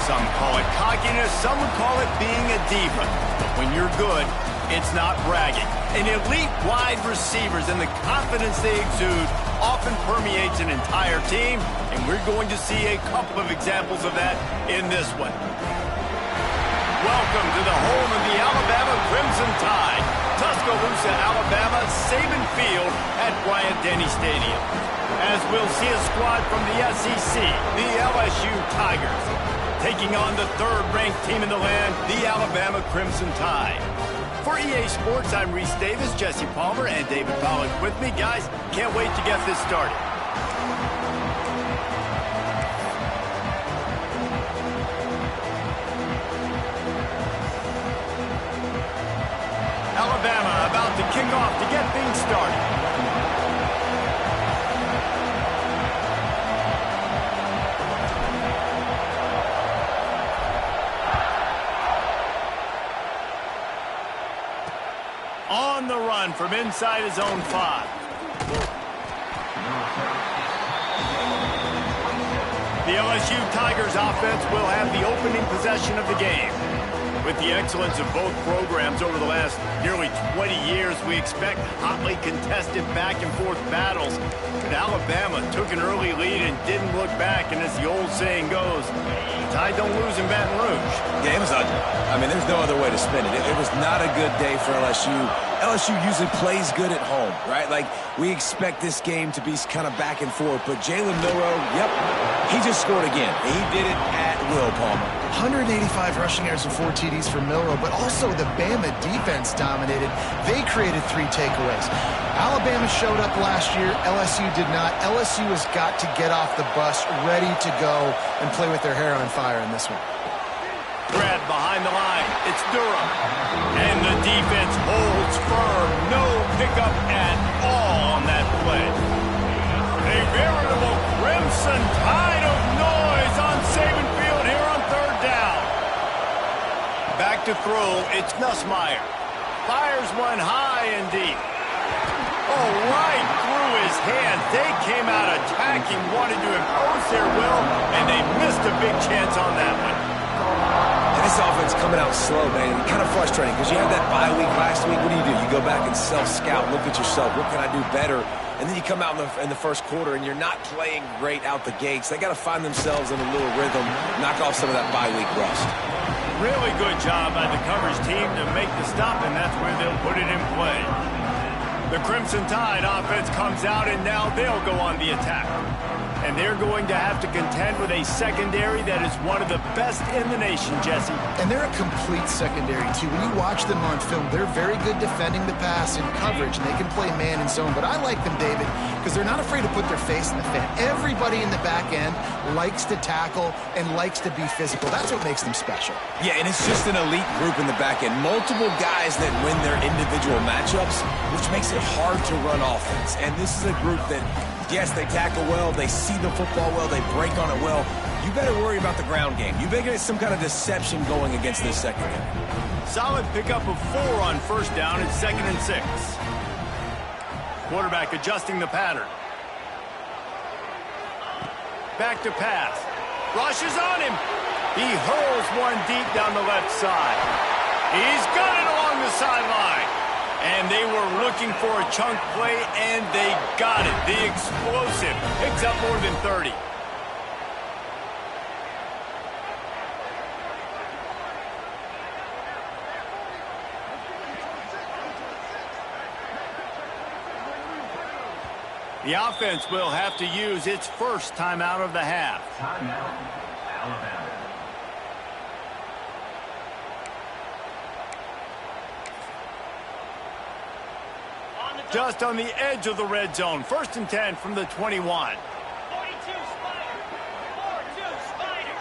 Some call it cockiness, some would call it being a diva. But when you're good, it's not bragging. An elite wide receivers and the confidence they exude often permeates an entire team, and we're going to see a couple of examples of that in this one. Welcome to the home of the Alabama Crimson Tide. Tuscaloosa, Alabama, Saban Field at Bryant-Denny Stadium. As we'll see a squad from the SEC, the LSU Tigers, taking on the third-ranked team in the land, the Alabama Crimson Tide. For EA Sports, I'm Reese Davis, Jesse Palmer, and David Pollack with me. Guys, can't wait to get this started. Alabama about to kick off to get things started. On the run from inside his own 5. The LSU Tigers offense will have the opening possession of the game. With the excellence of both programs over the last nearly 20 years, we expect hotly contested back-and-forth battles. But Alabama took an early lead and didn't look back, and as the old saying goes, Tide don't lose in Baton Rouge. Yeah, it was ugly. I mean, there's no other way to spin it. It was not a good day for LSU. LSU usually plays good at home, right? Like, we expect this game to be kind of back and forth. But Jalen Milroe, yep, he just scored again. He did it at will, Palmer. 185 rushing yards and 4 TDs for Milroe, but also the Bama defense dominated. They created 3 takeaways. Alabama showed up last year. LSU did not. LSU has got to get off the bus, ready to go and play with their hair on fire in this one. Brad behind the line. It's Durham. And the defense holds firm. No pickup at all on that play. A veritable crimson tide of noise on Saban Field here on third down. Back to throw. It's Nussmeier. Fires one high and deep. Oh, right through his hands. They came out attacking, wanted to impose their will, and they missed a big chance on that one. And this offense coming out slow, man. Kind of frustrating because you had that bye week last week. What do? You go back and self-scout, look at yourself. What can I do better? And then you come out in the first quarter and you're not playing great out the gates. They got to find themselves in a little rhythm, knock off some of that bye week rust. Really good job by the coverage team to make the stop, and that's where they'll put it in play. The Crimson Tide offense comes out, and now they'll go on the attack. And they're going to have to contend with a secondary that is one of the best in the nation, Jesse. And they're a complete secondary, too. When you watch them on film, they're very good defending the pass in coverage, and they can play man and zone. But I like them, David, because they're not afraid to put their face in the fan. Everybody in the back end likes to tackle and likes to be physical. That's what makes them special. Yeah, and it's just an elite group in the back end. Multiple guys that win their individual matchups, which makes it hard to run offense. And this is a group that, yes, they tackle well, they see the football well, they break on it well. You better worry about the ground game. You better get some kind of deception going against this secondary. Solid pickup of 4 on first down. It's 2nd and 6. Quarterback adjusting the pattern. Back to pass. Rushes on him. He hurls one deep down the left side. He's got it along the sideline. And they were looking for a chunk play, and they got it. The explosive picks up more than 30. The offense will have to use its first timeout of the half. Timeout, Alabama. Just on the edge of the red zone. 1st and 10 from the 21. 42 Spider. 4-2 Spider.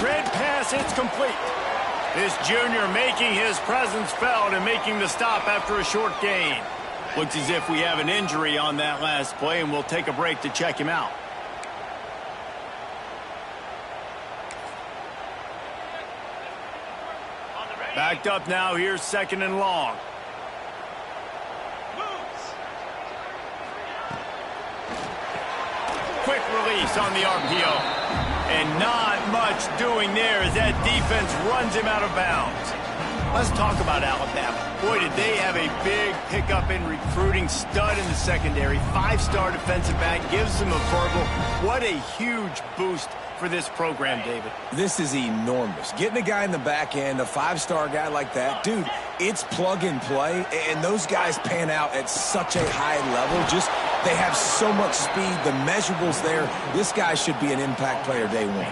Red pass, it's complete. This junior making his presence felt and making the stop after a short gain. Looks as if we have an injury on that last play, and we'll take a break to check him out. Backed up now. Here's 2nd and long. quick release on the RPO. And not much doing there as that defense runs him out of bounds. Let's talk about Alabama. Boy, did they have a big pickup in recruiting. Stud in the secondary. 5-star defensive back. Gives them a verbal. What a huge boost for this program, David. This is enormous. Getting a guy in the back end, a 5-star guy like that, dude, it's plug and play, and those guys pan out at such a high level. Just, they have so much speed. The measurables there. This guy should be an impact player day one.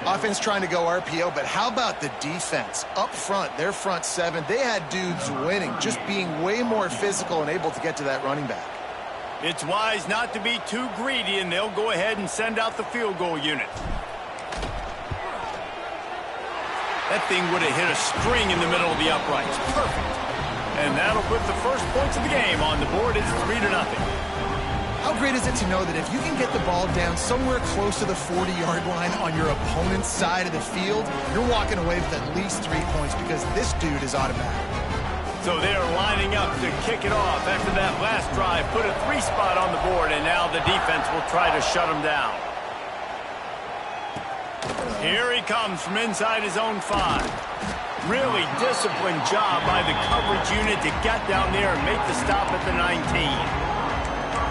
Offense trying to go RPO, but how about the defense? Up front, their front seven, they had dudes winning, just being way more physical and able to get to that running back. It's wise not to be too greedy, and they'll go ahead and send out the field goal unit. That thing would have hit a string in the middle of the uprights. Perfect. And that'll put the first points of the game on the board. It's 3-0. How great is it to know that if you can get the ball down somewhere close to the 40-yard line on your opponent's side of the field, you're walking away with at least 3 points because this dude is automatic. So they're lining up to kick it off after that last drive. Put a 3 spot on the board, and now the defense will try to shut him down. Here he comes from inside his own 5. Really disciplined job by the coverage unit to get down there and make the stop at the 19.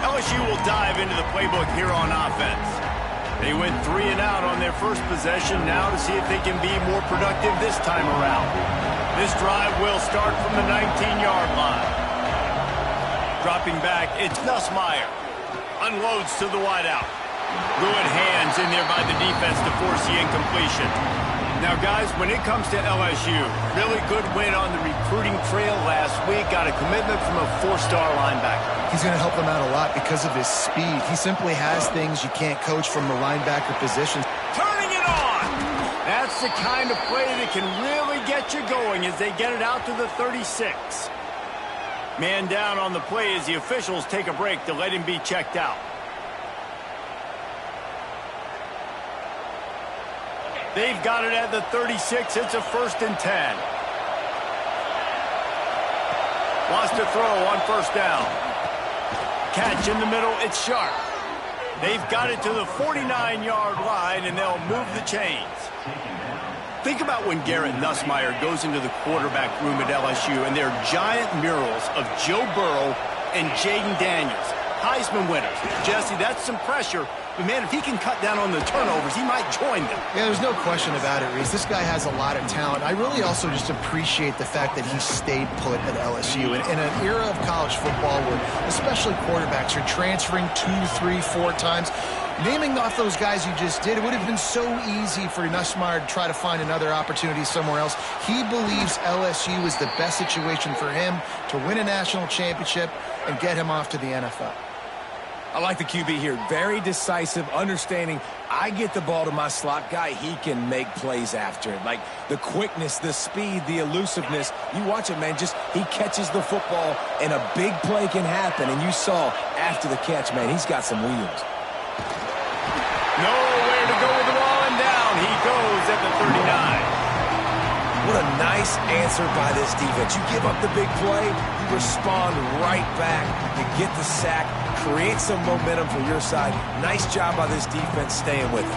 LSU will dive into the playbook here on offense. They went 3 and out on their first possession, now to see if they can be more productive this time around. This drive will start from the 19-yard line. Dropping back, it's Nussmeier. Unloads to the wideout. Good hands in there by the defense to force the incompletion. Now, guys, when it comes to LSU, really good win on the recruiting trail last week. Got a commitment from a 4-star linebacker. He's going to help them out a lot because of his speed. He simply has things you can't coach from the linebacker position. Turning it on! That's the kind of play that can really get you going as they get it out to the 36. Man down on the play as the officials take a break to let him be checked out. They've got it at the 36. It's a 1st and 10. Wants to throw on 1st down. Catch in the middle. It's sharp. They've got it to the 49-yard line, and they'll move the chains. Think about when Garrett Nussmeier goes into the quarterback room at LSU, and there are giant murals of Joe Burrow and Jaden Daniels, Heisman winners. Jesse, that's some pressure. But, man, if he can cut down on the turnovers, he might join them. Yeah, there's no question about it, Reese. This guy has a lot of talent. I really also just appreciate the fact that he stayed put at LSU. In an era of college football where especially quarterbacks are transferring 2, 3, 4 times, naming off those guys you just did, it would have been so easy for Nussmeier to try to find another opportunity somewhere else. He believes LSU is the best situation for him to win a national championship and get him off to the NFL. I like the QB here. Very decisive, understanding I get the ball to my slot guy, he can make plays after it. Like the quickness, the speed, the elusiveness. You watch it, man, just he catches the football and a big play can happen. And you saw after the catch, man, he's got some wheels. Nowhere to go with the ball, and down he goes at the 39. What a nice answer by this defense. You give up the big play, you respond right back, you get the sack, create some momentum for your side. Nice job by this defense staying with it.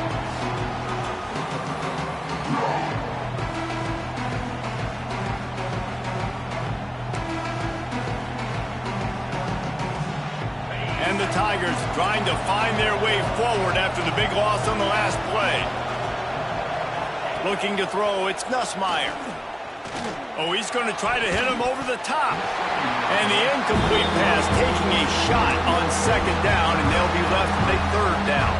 And the Tigers trying to find their way forward after the big loss on the last play. Looking to throw, it's Nussmeier. Oh, he's going to try to hit him over the top. And the incomplete pass taking a shot on 2nd down, and they'll be left with a 3rd down.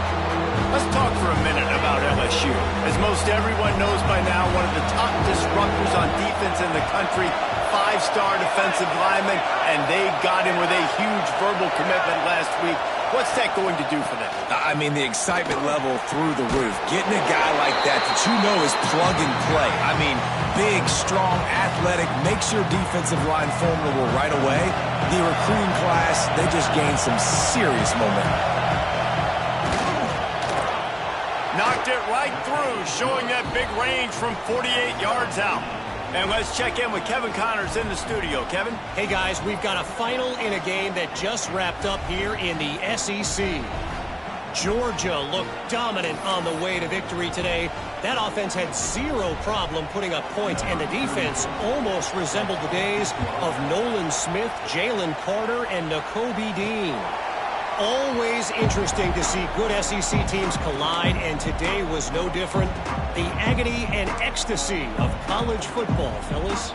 Let's talk for a minute about LSU. As most everyone knows by now, one of the top disruptors on defense in the country, 5-star defensive lineman, and they got him with a huge verbal commitment last week. What's that going to do for them? I mean, the excitement level through the roof. Getting a guy like that you know is plug and play. I mean, big, strong, athletic, makes your defensive line formidable right away. The recruiting class, they just gained some serious momentum. Knocked it right through, showing that big range from 48 yards out. And let's check in with Kevin Connors in the studio. Kevin? Hey, guys, we've got a final in a game that just wrapped up here in the SEC. Georgia looked dominant on the way to victory today. That offense had zero problem putting up points, and the defense almost resembled the days of Nolan Smith, Jalen Carter, and Nakobe Dean. Always interesting to see good SEC teams collide, and today was no different. The agony and ecstasy of college football, fellas.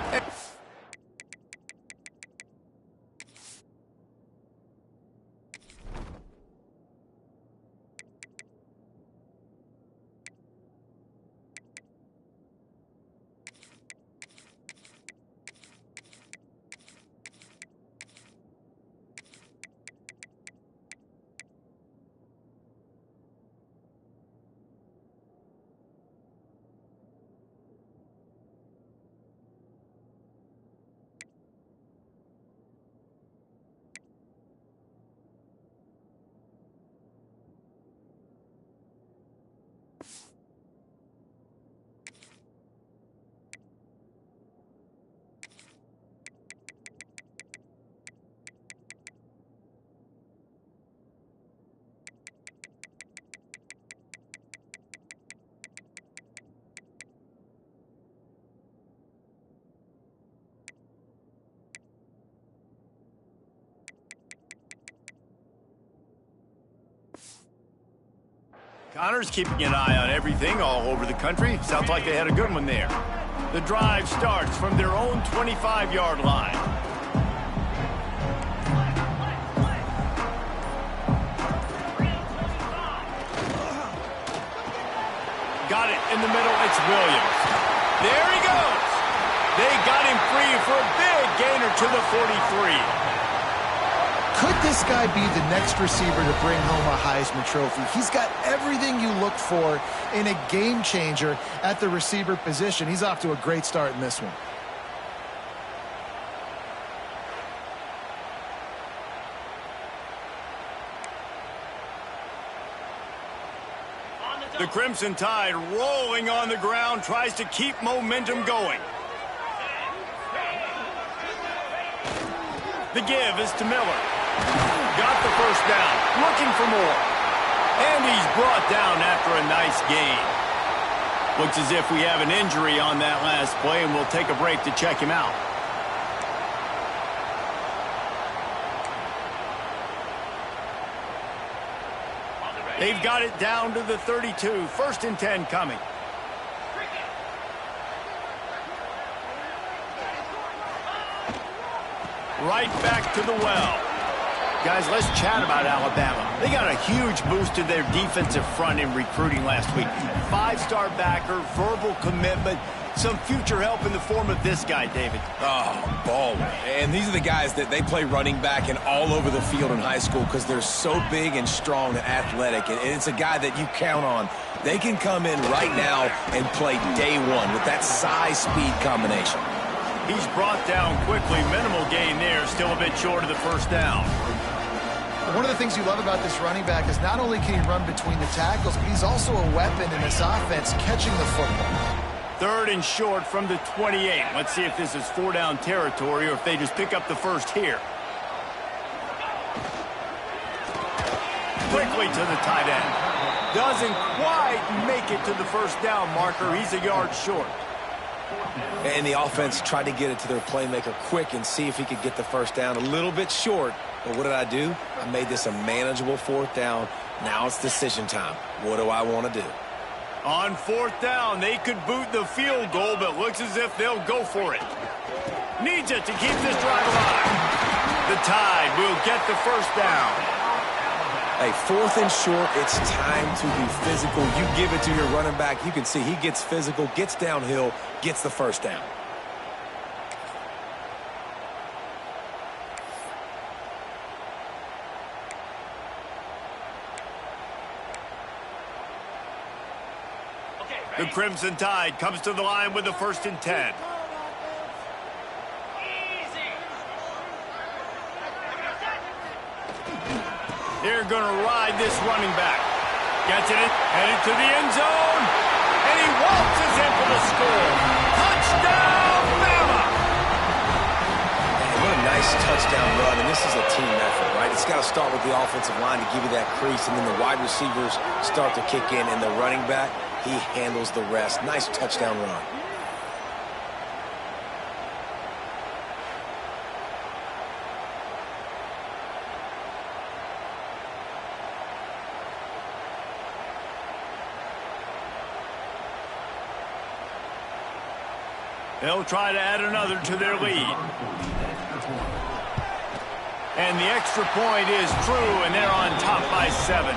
Connor's keeping an eye on everything all over the country. Sounds like they had a good one there. The drive starts from their own 25-yard line. Got it in the middle. It's Williams. There he goes. They got him free for a big gainer to the 43. Could this guy be the next receiver to bring home a Heisman Trophy? He's got everything you look for in a game changer at the receiver position. He's off to a great start in this one. The Crimson Tide rolling on the ground, tries to keep momentum going. The give is to Miller. Got the first down, looking for more. And he's brought down after a nice gain. Looks as if we have an injury on that last play, and we'll take a break to check him out. They've got it down to the 32. 1st and 10 coming. Right back to the well. Guys, let's chat about Alabama. They got a huge boost to their defensive front in recruiting last week. 5-star backer, verbal commitment, some future help in the form of this guy, David. Oh, baller. And these are the guys that they play running back and all over the field in high school because they're so big and strong and athletic. And it's a guy that you count on. They can come in right now and play day one with that size-speed combination. He's brought down quickly. Minimal gain there. Still a bit short of the first down. One of the things you love about this running back is not only can he run between the tackles, but he's also a weapon in this offense catching the football. 3rd and short from the 28. Let's see if this is 4-down territory or if they just pick up the first here. Quickly to the tight end. Doesn't quite make it to the first down marker. He's a yard short. And the offense tried to get it to their playmaker quick and see if he could get the first down. A little bit short, but what did I do? I made this a manageable 4th down. Now it's decision time. What do I want to do? On 4th down, they could boot the field goal, but looks as if they'll go for it. Needs it to keep this drive alive. The Tide will get the first down. Hey, 4th and short, it's time to be physical. You give it to your running back. You can see he gets physical, gets downhill, gets the first down. The Crimson Tide comes to the line with the 1st and 10. They're going to ride this running back. Gets it, headed to the end zone, and he waltzes in for the score. Touchdown, Bama! Man, what a nice touchdown run, and this is a team effort, right? It's got to start with the offensive line to give you that crease, and then the wide receivers start to kick in, and the running back, he handles the rest. Nice touchdown run. They'll try to add another to their lead. And the extra point is true, and they're on top by 7.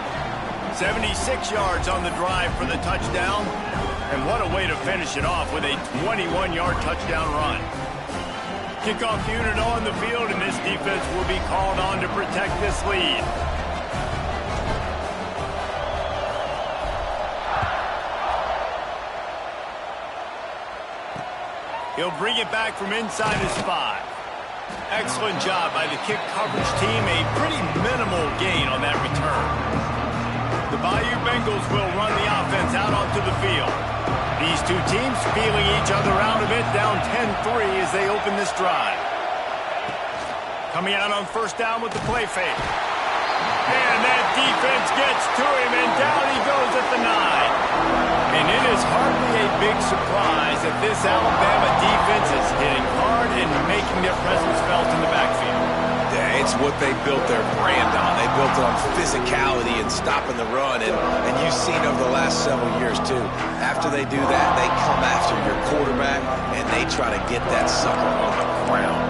76 yards on the drive for the touchdown. And what a way to finish it off with a 21-yard touchdown run. Kickoff unit on the field, and this defense will be called on to protect this lead. He'll bring it back from inside his 5. Excellent job by the kick coverage team. A pretty minimal gain on that return. The Bayou Bengals will run the offense out onto the field. These two teams feeling each other out a bit, down 10-3 as they open this drive. Coming out on first down with the play fake. And that defense gets to him, and down he goes at the 9. And it is hardly a big surprise that this Alabama defense is hitting hard and making their presence felt in the backfield. Yeah, it's what they built their brand on. They built it on physicality and stopping the run, and you've seen over the last several years, too. After they do that, they come after your quarterback, and they try to get that sucker on the ground.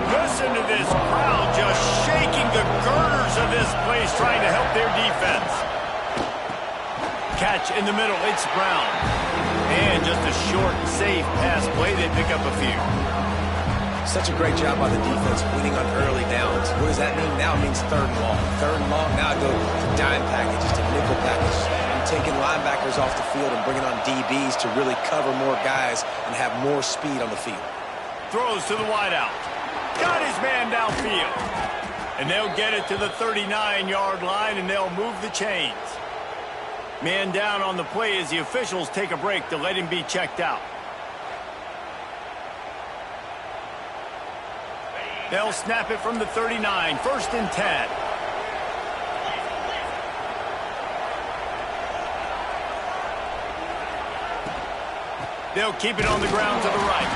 Listen to this crowd just shaking the girders of this place, trying to help their defense. Catch in the middle, it's Brown. And just a short, safe pass play, they pick up a few. Such a great job by the defense winning on early downs. What does that mean now? It means 3rd and long. 3rd and long, now go to dime packages, to nickel package. And taking linebackers off the field and bringing on DBs to really cover more guys and have more speed on the field. Throws to the wideout. Got his man downfield. And they'll get it to the 39-yard line, and they'll move the chains. Man down on the play as the officials take a break to let him be checked out. They'll snap it from the 39, 1st and 10. They'll keep it on the ground to the right.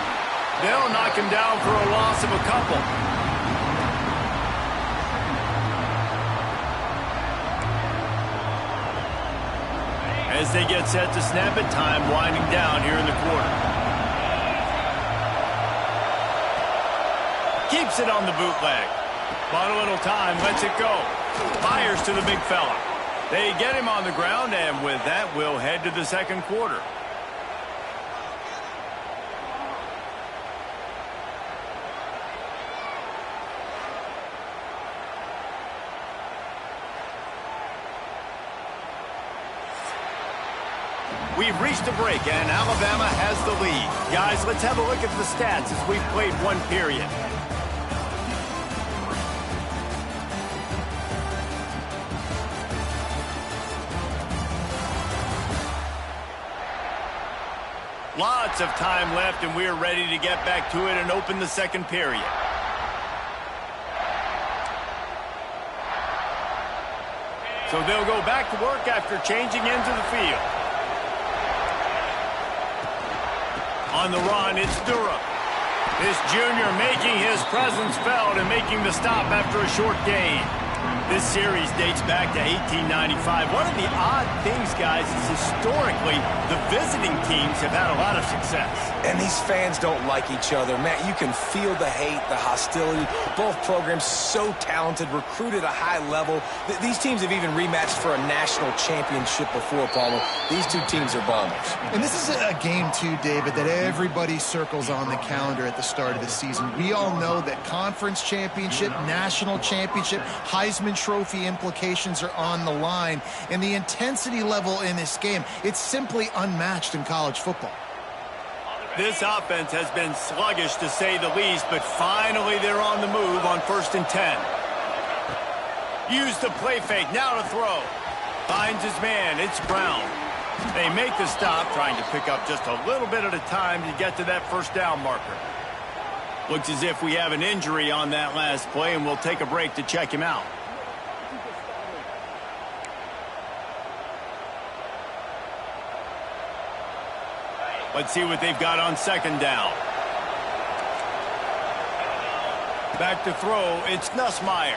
They'll knock him down for a loss of a couple. As they get set to snap it, time winding down here in the quarter. Keeps it on the bootleg. Bought a little time, lets it go. Fires to the big fella. They get him on the ground, and with that, we'll head to the second quarter. We've reached a break, and Alabama has the lead. Guys, let's have a look at the stats as we've played one period. Lots of time left, and we're ready to get back to it and open the second period. So they'll go back to work after changing into the field. On the run, it's Durham. This junior making his presence felt and making the stop after a short gain. This series dates back to 1895. One of the odd things, guys, is historically the visiting teams have had a lot of success. And these fans don't like each other. Matt, you can feel the hate, the hostility. Both programs so talented, recruited at a high level. These teams have even rematched for a national championship before, Palmer. These two teams are bombers. And this is a game, too, David, that everybody circles on the calendar at the start of the season. We all know that conference championship, national championship, Heisman Trophy implications are on the line. And the intensity level in this game, it's simply unmatched in college football. This offense has been sluggish, to say the least, but finally they're on the move on 1st and 10. Use the play fake, now to throw. Finds his man, it's Brown. They make the stop, trying to pick up just a little bit at a time to get to that first down marker. Looks as if we have an injury on that last play, and we'll take a break to check him out. Let's see what they've got on second down. Back to throw, it's Nussmeier.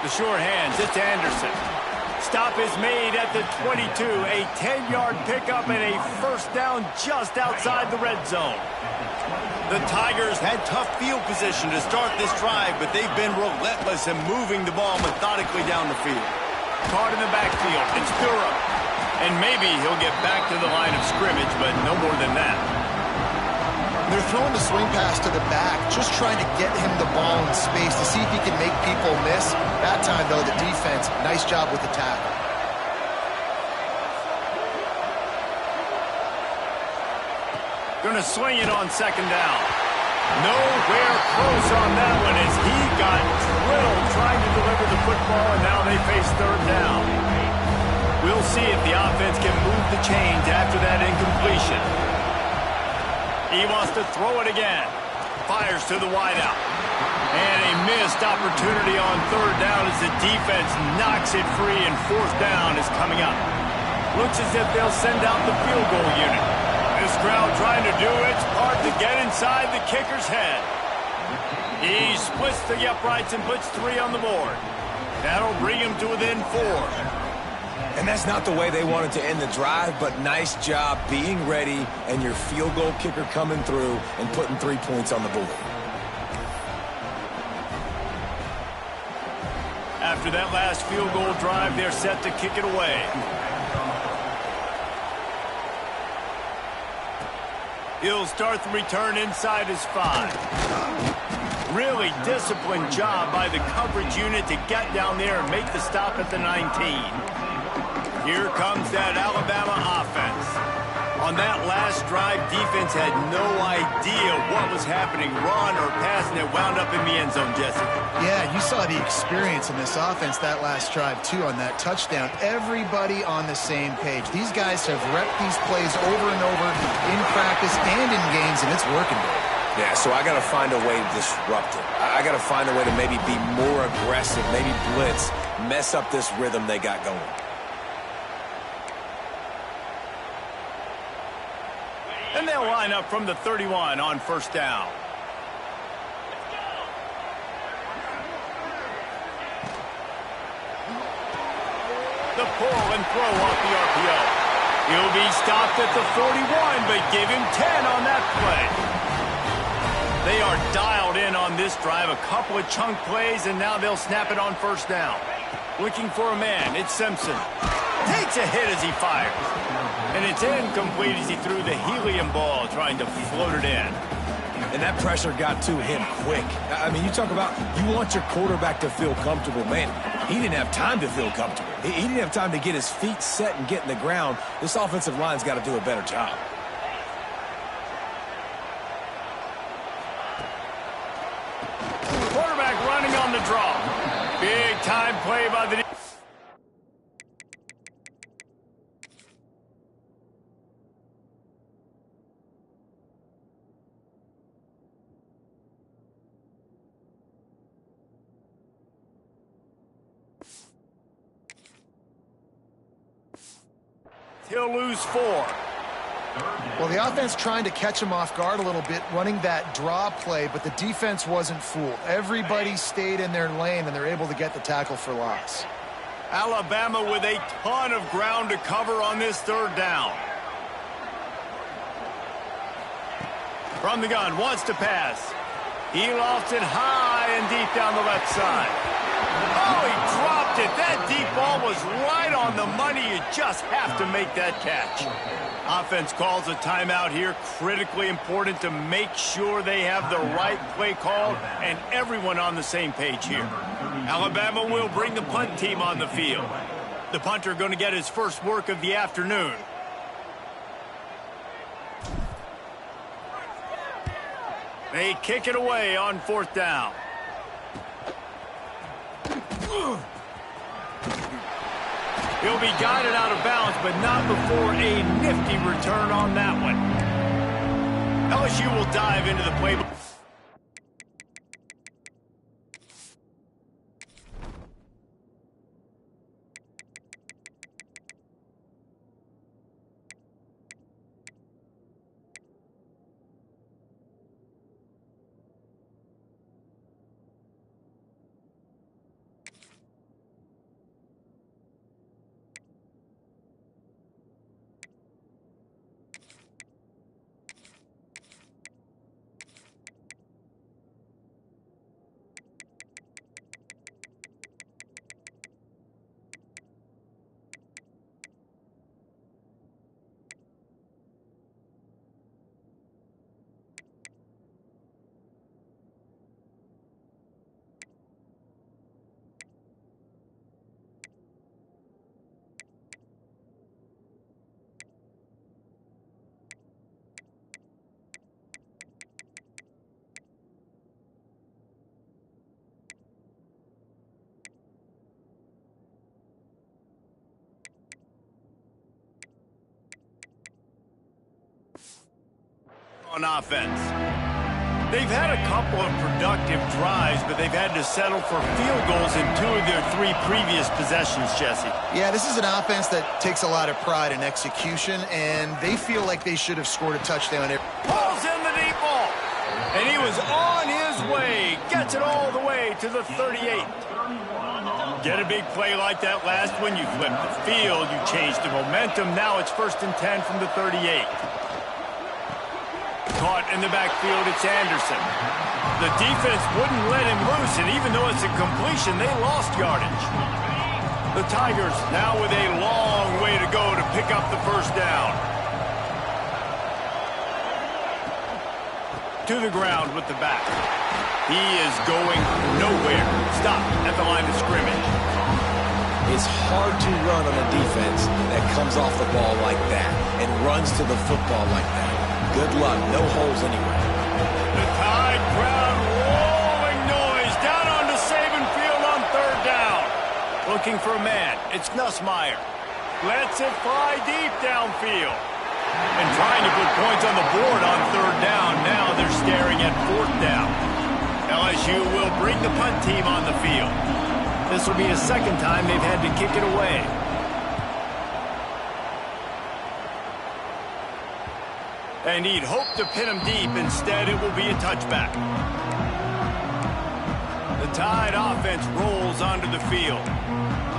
The short hands, it's Anderson. Stop is made at the 22. A 10-yard pickup and a first down just outside the red zone. The Tigers had tough field position to start this drive, but they've been relentless in moving the ball methodically down the field. Caught in the backfield, it's Durham. And maybe he'll get back to the line of scrimmage, but no more than that. They're throwing the swing pass to the back, just trying to get him the ball in space to see if he can make people miss. That time, though, the defense, nice job with the tackle. Going to swing it on second down. Nowhere close on that one as he got drilled trying to deliver the football, and now they face third down. We'll see if the offense can move the chains after that incompletion. He wants to throw it again. Fires to the wideout. And a missed opportunity on third down as the defense knocks it free, and fourth down is coming up. Looks as if they'll send out the field goal unit. This crowd trying to do its part to get inside the kicker's head. He splits the uprights and puts 3 on the board. That'll bring him to within 4. And that's not the way they wanted to end the drive, but nice job being ready and your field goal kicker coming through and putting 3 points on the board. After that last field goal drive, they're set to kick it away. He'll start the return inside his 5. Really disciplined job by the coverage unit to get down there and make the stop at the 19. Here comes that Alabama offense. On that last drive, defense had no idea what was happening, run or pass, and it wound up in the end zone, Jesse. Yeah, you saw the experience in this offense that last drive, too, on that touchdown. Everybody on the same page. These guys have repped these plays over and over in practice and in games, and it's working. Yeah, so I got to find a way to disrupt it. I got to find a way to maybe be more aggressive, maybe blitz, mess up this rhythm they got going. And they'll line up from the 31 on first down. The pull and throw off the RPO. He'll be stopped at the 41, but give him 10 on that play. They are dialed in on this drive. A couple of chunk plays, and now they'll snap it on first down. Looking for a man. It's Simpson. Takes a hit as he fires. And it's incomplete as he threw the helium ball trying to float it in. And that pressure got to him quick. I mean, you talk about you want your quarterback to feel comfortable. Man, he didn't have time to feel comfortable. He didn't have time to get his feet set and get in the ground. This offensive line's got to do a better job. Quarterback running on the draw. Big time play by the... He'll lose 4. Well, the offense trying to catch him off guard a little bit, running that draw play, but the defense wasn't fooled. Everybody stayed in their lane, and they're able to get the tackle for loss. Alabama with a ton of ground to cover on this third down. From the gun, wants to pass. He lofts it high and deep down the left side. Oh, he dropped it. That deep ball was right on the money. You just have to make that catch. Offense calls a timeout here. Critically important to make sure they have the right play call and everyone on the same page here. Alabama will bring the punt team on the field. The punter going to get his first work of the afternoon. They kick it away on fourth down. He'll be guided out of bounds, but not before a nifty return on that one. LSU will dive into the playbook. On offense. They've had a couple of productive drives, but they've had to settle for field goals in 2 of their 3 previous possessions, Jesse. Yeah, this is an offense that takes a lot of pride in execution, and they feel like they should have scored a touchdown here. Pulls in the deep ball, and he was on his way. Gets it all the way to the 38. Get a big play like that last one, you flip the field, you change the momentum. Now it's 1st and 10 from the 38. Caught in the backfield, it's Anderson. The defense wouldn't let him loose, and even though it's a completion, they lost yardage. The Tigers now with a long way to go to pick up the 1st down. To the ground with the back. He is going nowhere. Stop at the line of scrimmage. It's hard to run on a defense that comes off the ball like that and runs to the football like that. Good luck. No holes anywhere. The Tide crowd rolling noise down onto Saban Field on 3rd down. Looking for a man. It's Nussmeier. Lets it fly deep downfield. And trying to put points on the board on 3rd down. Now they're staring at 4th down. LSU will bring the punt team on the field. This will be the 2nd time they've had to kick it away. And he'd hoped to pin him deep. Instead, it will be a touchback. The Tide offense rolls onto the field.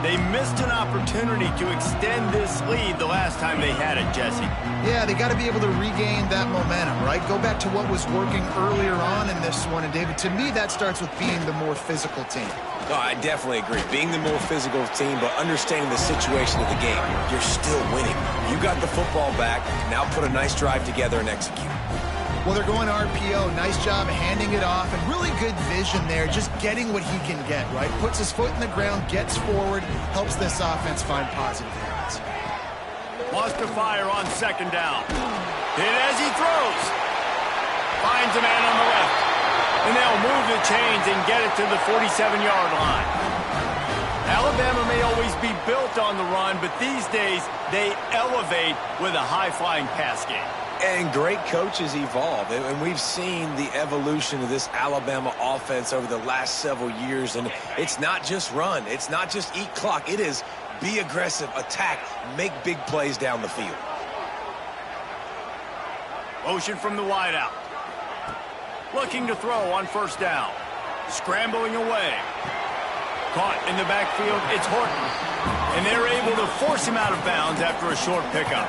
They missed an opportunity to extend this lead the last time they had it, Jesse. Yeah, they got to be able to regain that momentum, right? Go back to what was working earlier on in this one. And, David, to me, that starts with being the more physical team. No, I definitely agree. Being the more physical team, but understanding the situation of the game. You're still winning. You got the football back. Now put a nice drive together and execute. Well, they're going RPO. Nice job handing it off, and really good vision there, just getting what he can get, right? Puts his foot in the ground, gets forward, helps this offense find positive yards. Wants to fire on 2nd down. Hit as he throws. Finds a man on the left. And they'll move the chains and get it to the 47-yard line. Alabama may always be built on the run, but these days they elevate with a high-flying pass game. And great coaches evolve, and we've seen the evolution of this Alabama offense over the last several years, and it's not just run, it's not just eat clock, it is be aggressive, attack, make big plays down the field. Motion from the wideout. Looking to throw on 1st down. Scrambling away. Caught in the backfield, it's Horton. And they're able to force him out of bounds after a short pickup.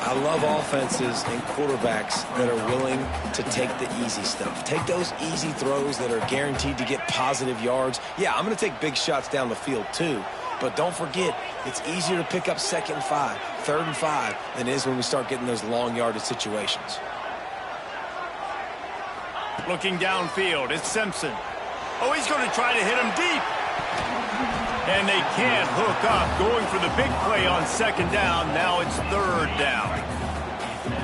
I love offenses and quarterbacks that are willing to take the easy stuff. Take those easy throws that are guaranteed to get positive yards. Yeah, I'm going to take big shots down the field too. But don't forget, it's easier to pick up 2nd and 5, 3rd and 5 than it is when we start getting those long yardage situations. Looking downfield, it's Simpson. Oh, he's going to try to hit him deep. And they can't hook up. Going for the big play on 2nd down. Now it's 3rd down.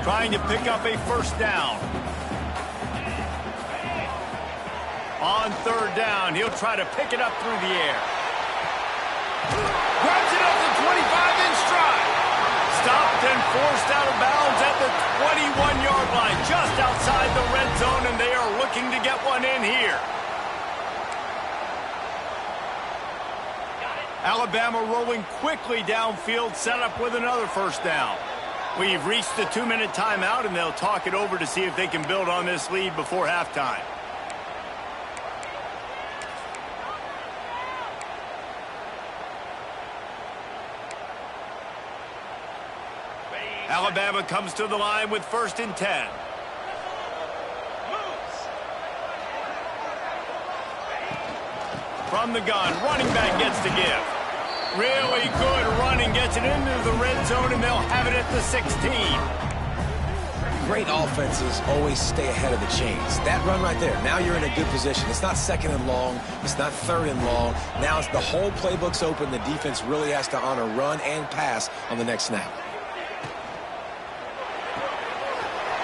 Trying to pick up a 1st down. On 3rd down, he'll try to pick it up through the air. Grabs it up to 25 in stride. Stopped and forced out of bounds at the 21-yard line, just outside the red zone, and they are looking to get one in here. Alabama rolling quickly downfield, set up with another first down. We've reached the 2-minute timeout, and they'll talk it over to see if they can build on this lead before halftime. Alabama comes to the line with 1st and 10. From the gun, running back gets to give. Really good running, gets it into the red zone, and they'll have it at the 16. Great offenses always stay ahead of the chains. That run right there, now you're in a good position. It's not 2nd and long. It's not 3rd and long. Now it's the whole playbook's open. The defense really has to honor run and pass on the next snap.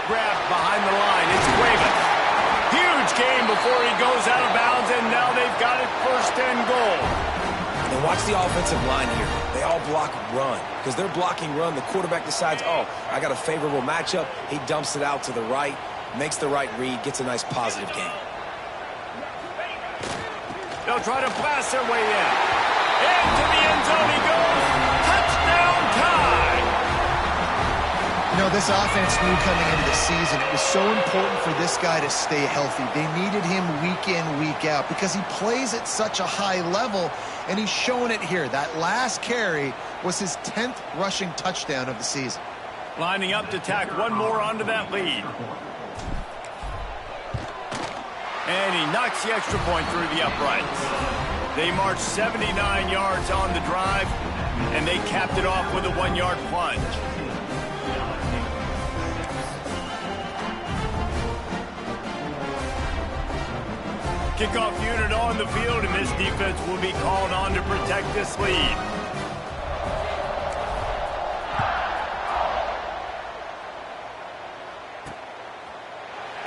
Grabbed behind the line. It's Cuevas. Huge gain before he goes out of bounds, and now they've got it 1st and goal. And watch the offensive line here. They all block run. Because they're blocking run, the quarterback decides, oh, I got a favorable matchup. He dumps it out to the right, makes the right read, gets a nice positive gain. They'll try to blast their way in. Into the end zone he goes. Touchdown tie. You know, this offense knew coming into the season it was so important for this guy to stay healthy. They needed him week in, week out because he plays at such a high level, and he's showing it here. That last carry was his 10th rushing touchdown of the season. Lining up to tack one more onto that lead. And he knocks the extra point through the uprights. They marched 79 yards on the drive, and they capped it off with a 1-yard plunge. Kickoff unit on the field, and this defense will be called on to protect this lead.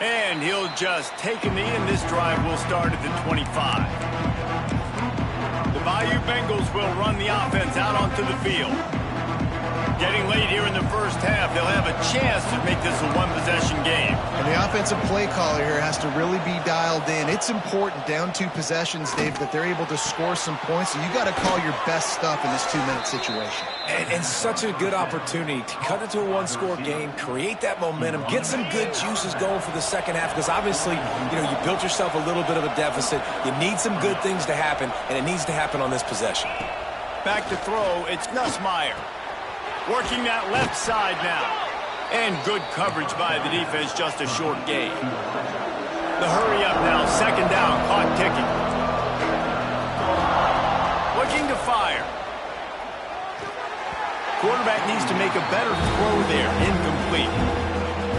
And he'll just take a knee, and this drive will start at the 25. The Bayou Bengals will run the offense out onto the field. Getting late here in the first half, they'll have a chance to make this a one-possession game. And the offensive play caller here has to really be dialed in. It's important, down 2 possessions, Dave, that they're able to score some points. So you got to call your best stuff in this 2-minute situation. And such a good opportunity to cut it to a 1-score game, create that momentum, get some good juices going for the second half, because obviously, you know, you built yourself a little bit of a deficit. You need some good things to happen, and it needs to happen on this possession. Back to throw, it's Nussmeier. Working that left side now. And good coverage by the defense, just a short gain. The hurry up now, 2nd down, clock ticking. Looking to fire. Quarterback needs to make a better throw there, incomplete.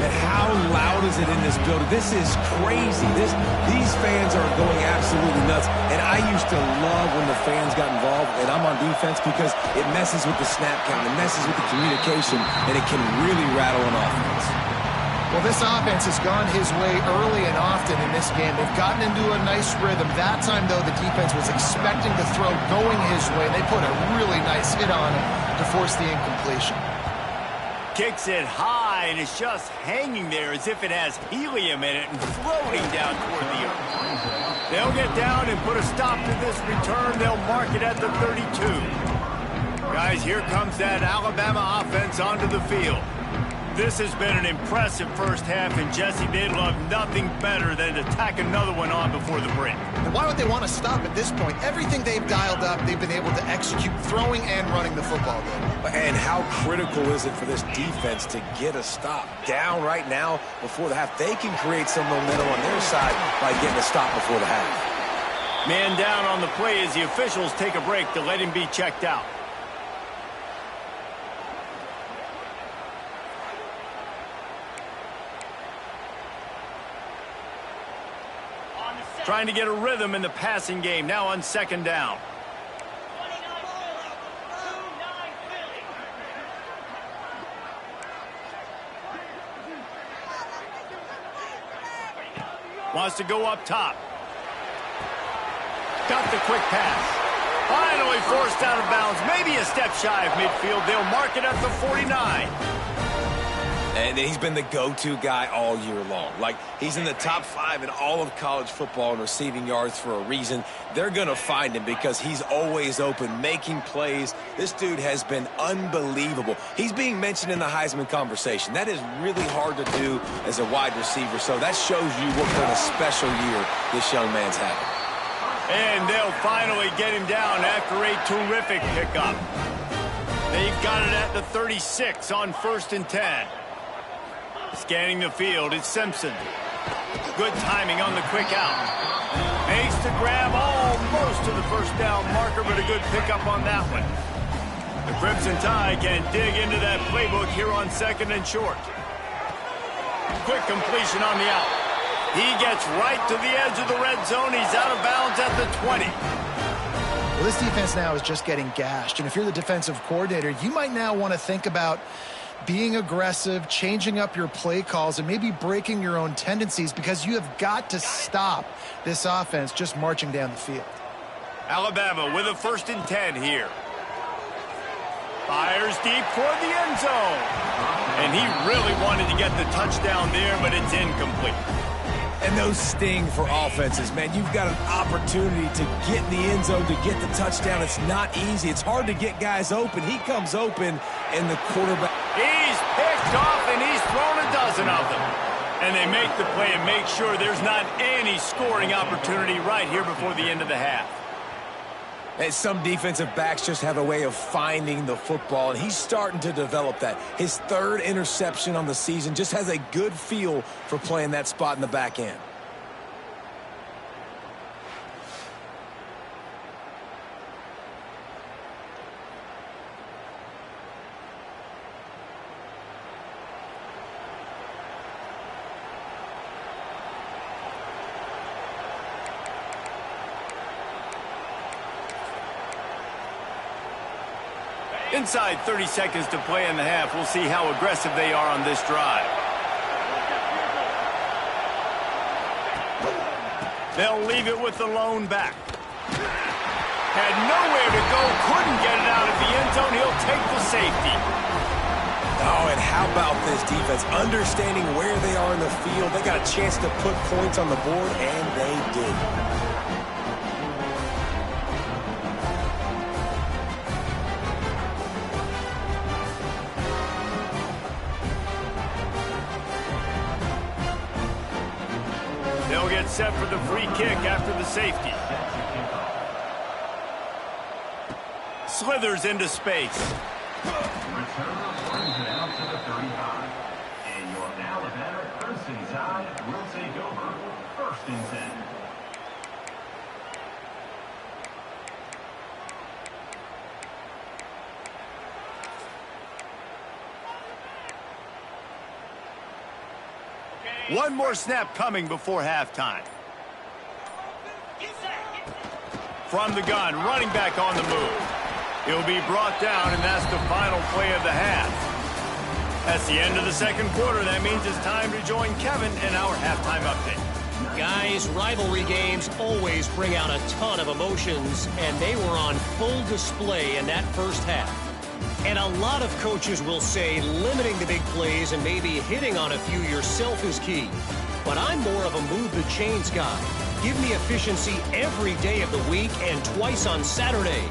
And how loud is it in this building? This is crazy. These fans are going absolutely nuts. And I used to love when the fans got involved, and I'm on defense, because it messes with the snap count, it messes with the communication, and it can really rattle an offense. Well, this offense has gone his way early and often in this game. They've gotten into a nice rhythm. That time, though, the defense was expecting the throw going his way. They put a really nice hit on him to force the incompletion. Kicks it high, and it's just hanging there as if it has helium in it and floating down toward the earth. They'll get down and put a stop to this return. They'll mark it at the 32. Guys, here comes that Alabama offense onto the field. This has been an impressive first half, and Jesse, they'd love nothing better than to tack another one on before the break. And why would they want to stop at this point? Everything they've dialed up, they've been able to execute, throwing and running the football game. And how critical is it for this defense to get a stop down right now before the half? They can create some momentum on their side by getting a stop before the half. Man down on the play as the officials take a break to let him be checked out. Trying to get a rhythm in the passing game, now on 2nd down. Wants to go up top. Got the quick pass. Finally forced out of bounds, maybe a step shy of midfield. They'll mark it at the 49. And he's been the go-to guy all year long. Like, he's in the top 5 in all of college football in receiving yards for a reason. They're going to find him because he's always open, making plays. This dude has been unbelievable. He's being mentioned in the Heisman conversation. That is really hard to do as a wide receiver, so that shows you what kind of special year this young man's having. And they'll finally get him down after a terrific pickup. They've got it at the 36 on 1st and 10. Scanning the field, it's Simpson. Good timing on the quick out. Makes the grab almost to the first down marker, but a good pickup on that one. The Crimson Tide can dig into that playbook here on 2nd and short. Quick completion on the out. He gets right to the edge of the red zone. He's out of bounds at the 20. Well, this defense now is just getting gashed. And if you're the defensive coordinator, you might now want to think about being aggressive, changing up your play calls, and maybe breaking your own tendencies, because you have got to stop this offense just marching down the field. Alabama with a 1st and 10 here. Fires deep for the end zone. And he really wanted to get the touchdown there, but it's incomplete. And those sting for offenses, man. You've got an opportunity to get in the end zone, to get the touchdown. It's not easy. It's hard to get guys open. He comes open, and the quarterback... He's picked off, and he's thrown a dozen of them. And they make the play and make sure there's not any scoring opportunity right here before the end of the half. And some defensive backs just have a way of finding the football, and he's starting to develop that. His 3rd interception on the season, just has a good feel for playing that spot in the back end. Inside 30 seconds to play in the half. We'll see how aggressive they are on this drive. They'll leave it with the lone back. Had nowhere to go, couldn't get it out of the end zone. He'll take the safety. Oh, and how about this defense? Understanding where they are in the field. They got a chance to put points on the board, and they did. They'll get set for the free kick after the safety. Slithers into space. Returner brings it out to the 35. And your Alabama Crimson Tide will take over 1st and 10. One more snap coming before halftime. From the gun, running back on the move. He'll be brought down, and that's the final play of the half. That's the end of the 2nd quarter. That means it's time to join Kevin in our halftime update. Guys, rivalry games always bring out a ton of emotions, and they were on full display in that first half. And a lot of coaches will say limiting the big plays and maybe hitting on a few yourself is key. But I'm more of a move the chains guy. Give me efficiency every day of the week and twice on Saturday.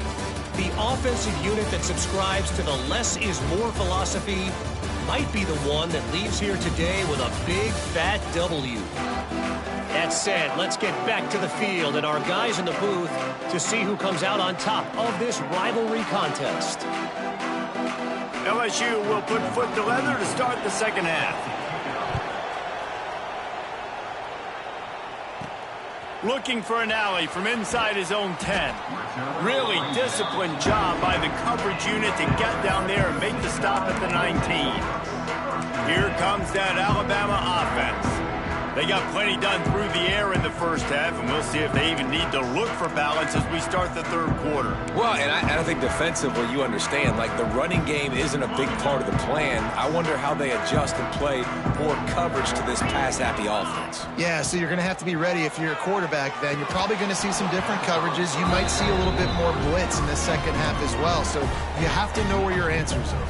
The offensive unit that subscribes to the less is more philosophy might be the one that leaves here today with a big fat W. That said, let's get back to the field and our guys in the booth to see who comes out on top of this rivalry contest. LSU will put foot to leather to start the 2nd half. Looking for an alley from inside his own 10. Really disciplined job by the coverage unit to get down there and make the stop at the 19. Here comes that Alabama offense. They got plenty done through the air in the first half, and we'll see if they even need to look for balance as we start the third quarter. Well, and I think defensively, you understand, like the running game isn't a big part of the plan. I wonder how they adjust and play more coverage to this pass-happy offense. Yeah, so you're going to have to be ready if you're a quarterback then. You're probably going to see some different coverages. You might see a little bit more blitz in the second half as well. So you have to know where your answers are.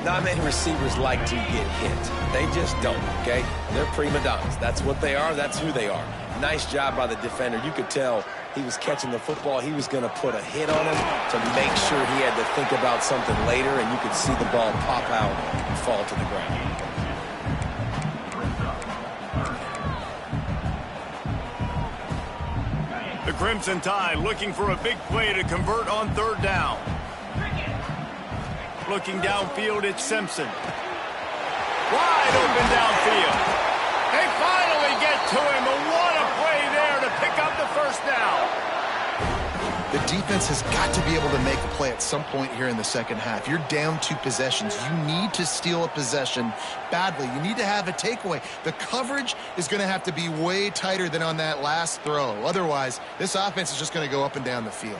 Not many receivers like to get hit. They just don't, okay? They're prima donnas. That's what they are. That's who they are. Nice job by the defender. You could tell he was catching the football. He was going to put a hit on him to make sure he had to think about something later, and you could see the ball pop out and fall to the ground. The Crimson Tide looking for a big play to convert on third down. Looking downfield, it's Simpson. Wide open downfield. They finally get to him, and what a play there to pick up the first down. The defense has got to be able to make a play at some point here in the second half. You're down 2 possessions. You need to steal a possession badly. You need to have a takeaway. The coverage is going to have to be way tighter than on that last throw. Otherwise, this offense is just going to go up and down the field.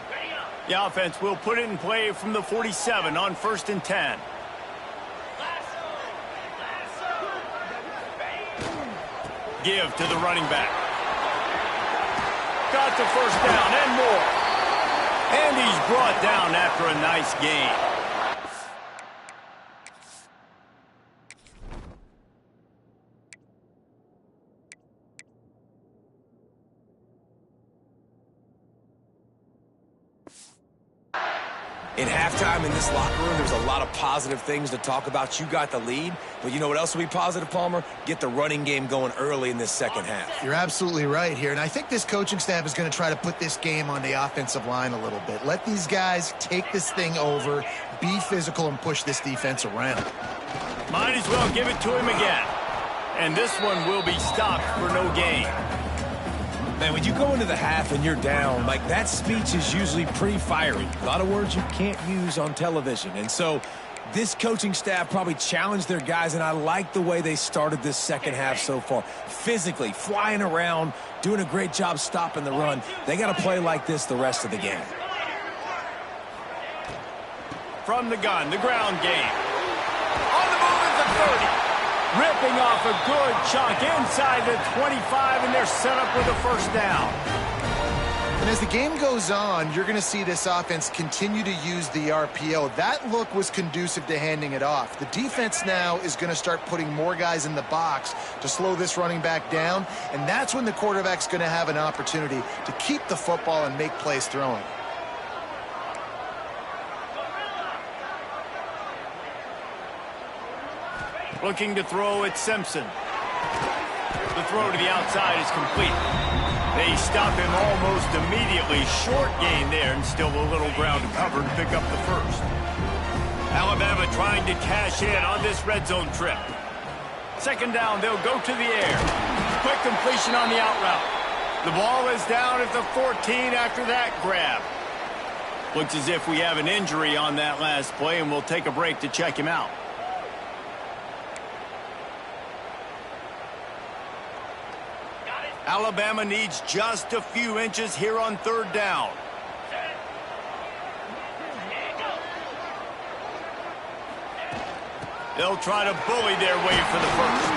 The offense will put it in play from the 47 on 1st and 10. Give to the running back. Got the first down and more. And he's brought down after a nice gain. In halftime in this locker room, there's a lot of positive things to talk about. You got the lead, but you know what else will be positive, Palmer? Get the running game going early in this second half. You're absolutely right here, and I think this coaching staff is going to try to put this game on the offensive line a little bit. Let these guys take this thing over, be physical, and push this defense around. Might as well give it to him again. And this one will be stopped for no gain. Man, when you go into the half and you're down, like that speech is usually pretty fiery. A lot of words you can't use on television. And so this coaching staff probably challenged their guys, and I like the way they started this second half so far. Physically, flying around, doing a great job stopping the run. They got to play like this the rest of the game. From the gun, the ground game. On the move at the 30. Ripping off a good chunk inside the 25, and they're set up with a first down. And as the game goes on, you're going to see this offense continue to use the RPO. That look was conducive to handing it off. The defense now is going to start putting more guys in the box to slow this running back down, and that's when the quarterback's going to have an opportunity to keep the football and make plays throwing. Looking to throw at Simpson. The throw to the outside is complete. They stop him almost immediately. Short gain there, and still a little ground to cover to pick up the first. Alabama trying to cash in on this red zone trip. Second down, they'll go to the air. Quick completion on the out route. The ball is down at the 14 after that grab. Looks as if we have an injury on that last play, and we'll take a break to check him out. Alabama needs just a few inches here on third down. They'll try to bully their way for the first.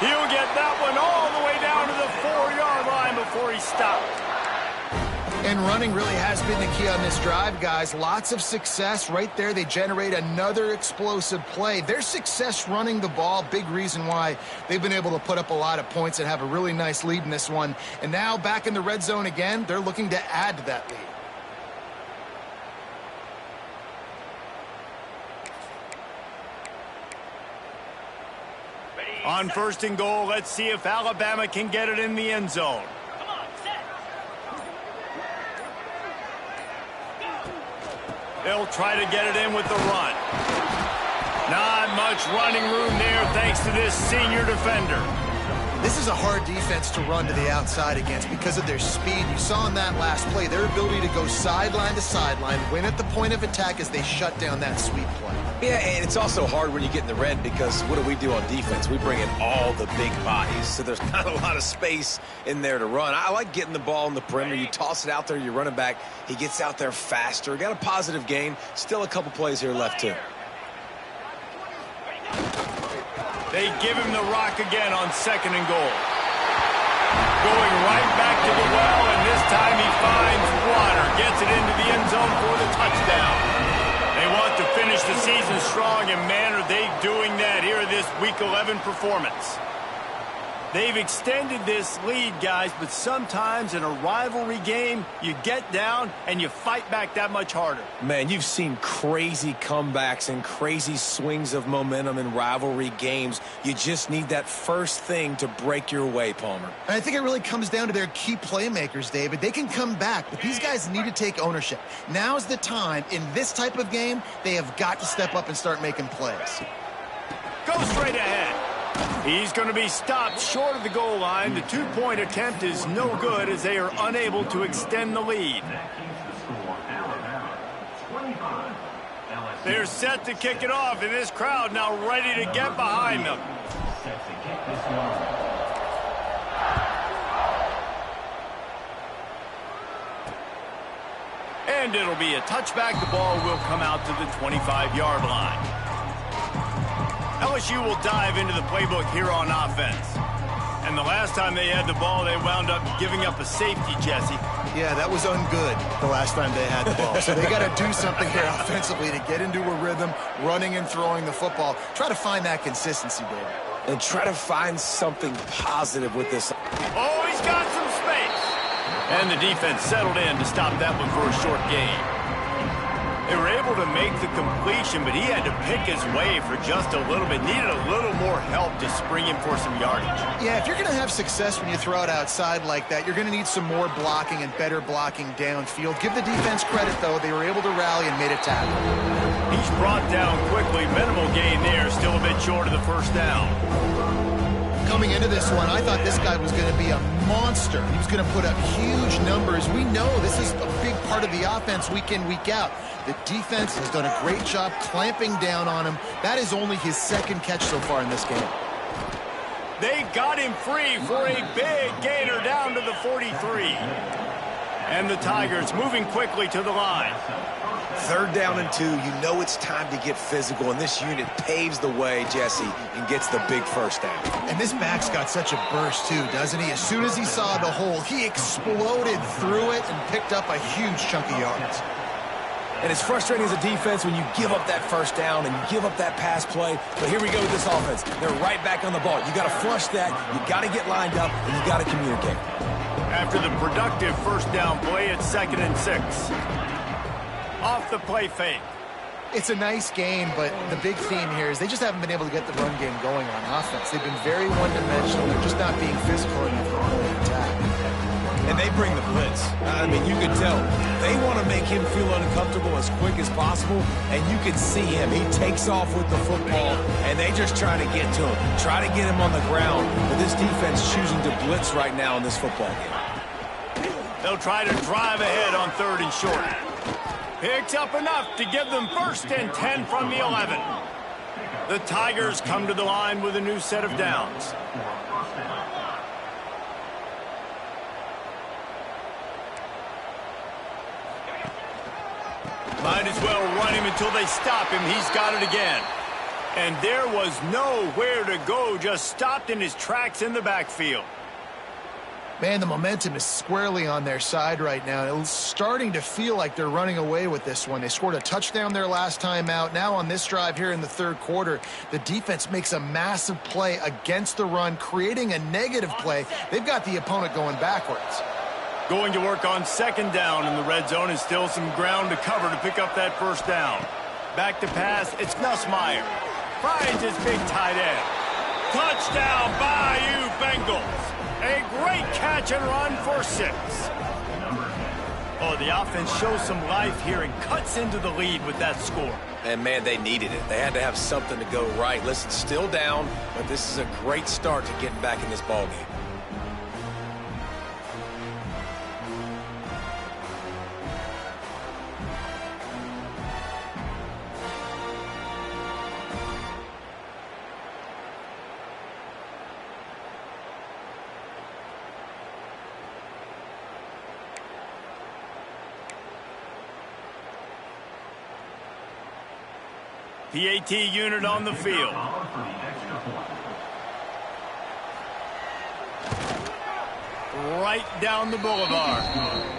He'll get that one all the way down to the 4-yard line before he stopped. And running really has been the key on this drive, guys. Lots of success right there. They generate another explosive play. Their success running the ball, big reason why they've been able to put up a lot of points and have a really nice lead in this one. And now back in the red zone again, they're looking to add to that lead. On 1st and goal, let's see if Alabama can get it in the end zone. They'll try to get it in with the run. Not much running room there thanks to this senior defender. This is a hard defense to run to the outside against because of their speed. You saw in that last play their ability to go sideline to sideline, win at the point of attack as they shut down that sweep play. Yeah, and it's also hard when you get in the red because what do we do on defense? We bring in all the big bodies, so there's not a lot of space in there to run. I like getting the ball in the perimeter. You toss it out there, you run it back. He gets out there faster. Got a positive game. Still a couple plays here left, too. They give him the rock again on 2nd and goal. Going right back to the well, and this time he finds water. Gets it into the end zone for the touchdown. They want to finish the season strong, and man, are they doing that here in this Week 11 performance. They've extended this lead, guys, but sometimes in a rivalry game, you get down and you fight back that much harder. Man, you've seen crazy comebacks and crazy swings of momentum in rivalry games. You just need that first thing to break your way, Palmer. And I think it really comes down to their key playmakers, David. They can come back, but these guys need to take ownership. Now's the time. In this type of game, they have got to step up and start making plays. Go straight ahead. He's going to be stopped short of the goal line. The 2-point attempt is no good as they are unable to extend the lead. They're set to kick it off, and this crowd now ready to get behind them. And it'll be a touchback. The ball will come out to the 25-yard line. LSU will dive into the playbook here on offense. And the last time they had the ball, they wound up giving up a safety, Jesse. Yeah, that was ungood the last time they had the ball. So they got to do something here offensively to get into a rhythm, running and throwing the football. Try to find that consistency, David. And try to find something positive with this. Oh, he's got some space. And the defense settled in to stop that one for a short gain. They were able to make the completion, but he had to pick his way for just a little bit. Needed a little more help to spring him for some yardage. Yeah, if you're going to have success when you throw it outside like that, you're going to need some more blocking and better blocking downfield. Give the defense credit, though. They were able to rally and made a tackle. He's brought down quickly. Minimal gain there. Still a bit short of the first down. Coming into this one, I thought this guy was going to be a monster. He was going to put up huge numbers. We know this is a big part of the offense week in, week out. The defense has done a great job clamping down on him. That is only his 2nd catch so far in this game. They got him free for a big gainer down to the 43. And the Tigers moving quickly to the line. 3rd down and 2. You know it's time to get physical, and this unit paves the way, Jesse, and gets the big first down. And this back's got such a burst, too, doesn't he? As soon as he saw the hole, he exploded through it and picked up a huge chunk of yards. And it's frustrating as a defense when you give up that first down and you give up that pass play. But here we go with this offense. They're right back on the ball. You got to flush that. You got to get lined up, and you got to communicate. After the productive first down play, it's 2nd and 6. Off the play fake. It's a nice game, but the big theme here is they just haven't been able to get the run game going on offense. They've been very one-dimensional. They're just not being physical enough on the attack. And they bring the blitz. I mean, you can tell. They want to make him feel uncomfortable as quick as possible, and you can see him. He takes off with the football, and they just try to get to him, try to get him on the ground. But this defense choosing to blitz right now in this football game. They'll try to drive ahead on 3rd and short. Picks up enough to give them 1st and 10 from the 11. The Tigers come to the line with a new set of downs. Might as well run him until they stop him. He's got it again. And there was nowhere to go, just stopped in his tracks in the backfield. Man, the momentum is squarely on their side right now. It's starting to feel like they're running away with this one. They scored a touchdown their last time out. Now on this drive here in the 3rd quarter, the defense makes a massive play against the run, creating a negative play. They've got the opponent going backwards. Going to work on 2nd down in the red zone, and still some ground to cover to pick up that first down. Back to pass, it's Nussmeier. Finds his big tight end. Touchdown, Bayou Bengals. A great catch and run for 6. Oh, the offense shows some life here and cuts into the lead with that score. And, man, they needed it. They had to have something to go right. Listen, still down, but this is a great start to getting back in this ballgame. PAT unit on the field. Right down the boulevard.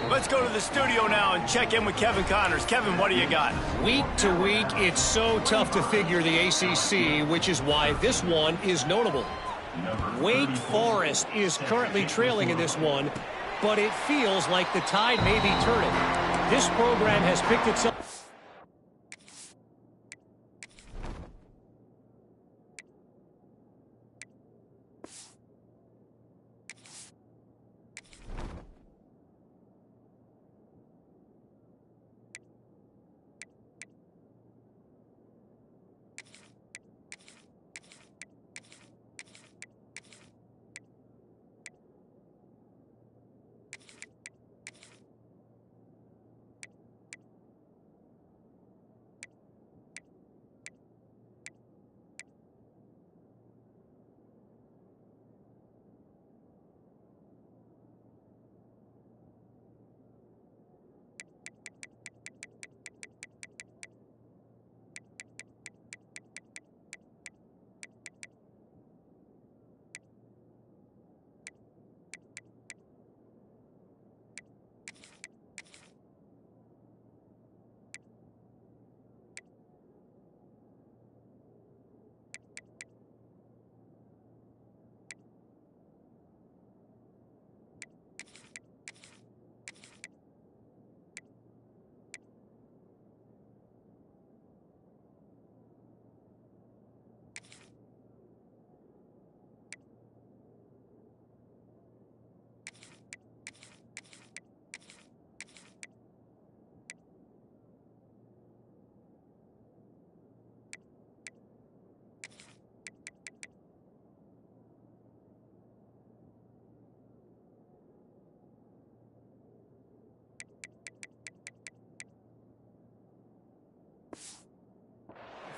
Let's go to the studio now and check in with Kevin Connors. Kevin, what do you got? Week to week, it's so tough to figure the ACC, which is why this one is notable. Wake Forest is currently trailing in this one, but it feels like the tide may be turning. This program has picked itself.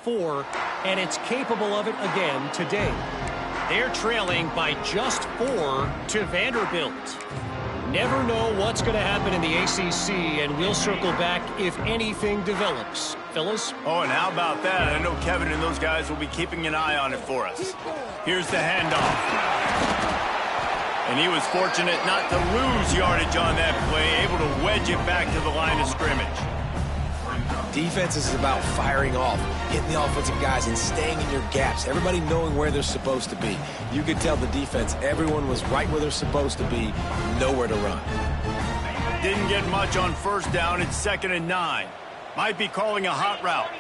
Four, and it's capable of it again today. They're trailing by just 4 to Vanderbilt. Never know what's going to happen in the ACC, and we'll circle back if anything develops. Fellas? Oh, and how about that? I know Kevin and those guys will be keeping an eye on it for us. Here's the handoff. And he was fortunate not to lose yardage on that play, able to wedge it back to the line of scrimmage. Defense is about firing off, hitting the offensive guys, and staying in your gaps. Everybody knowing where they're supposed to be. You could tell the defense, everyone was right where they're supposed to be, nowhere to run. Didn't get much on first down. It's 2nd and 9. Might be calling a hot route.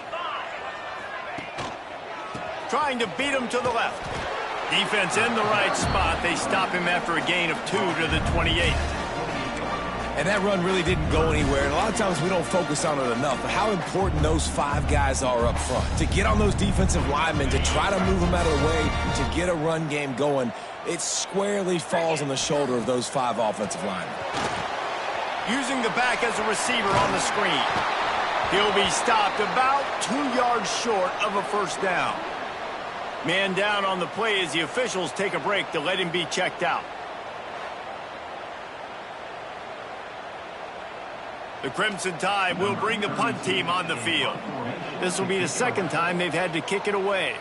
Trying to beat him to the left. Defense in the right spot. They stop him after a gain of 2 to the 28. And that run really didn't go anywhere. And a lot of times we don't focus on it enough. But how important those 5 guys are up front. To get on those defensive linemen, to try to move them out of the way, to get a run game going, it squarely falls on the shoulder of those 5 offensive linemen. Using the back as a receiver on the screen. He'll be stopped about 2 yards short of a first down. Man down on the play as the officials take a break to let him be checked out. The Crimson Tide will bring the punt team on the field. This will be the 2nd time they've had to kick it away.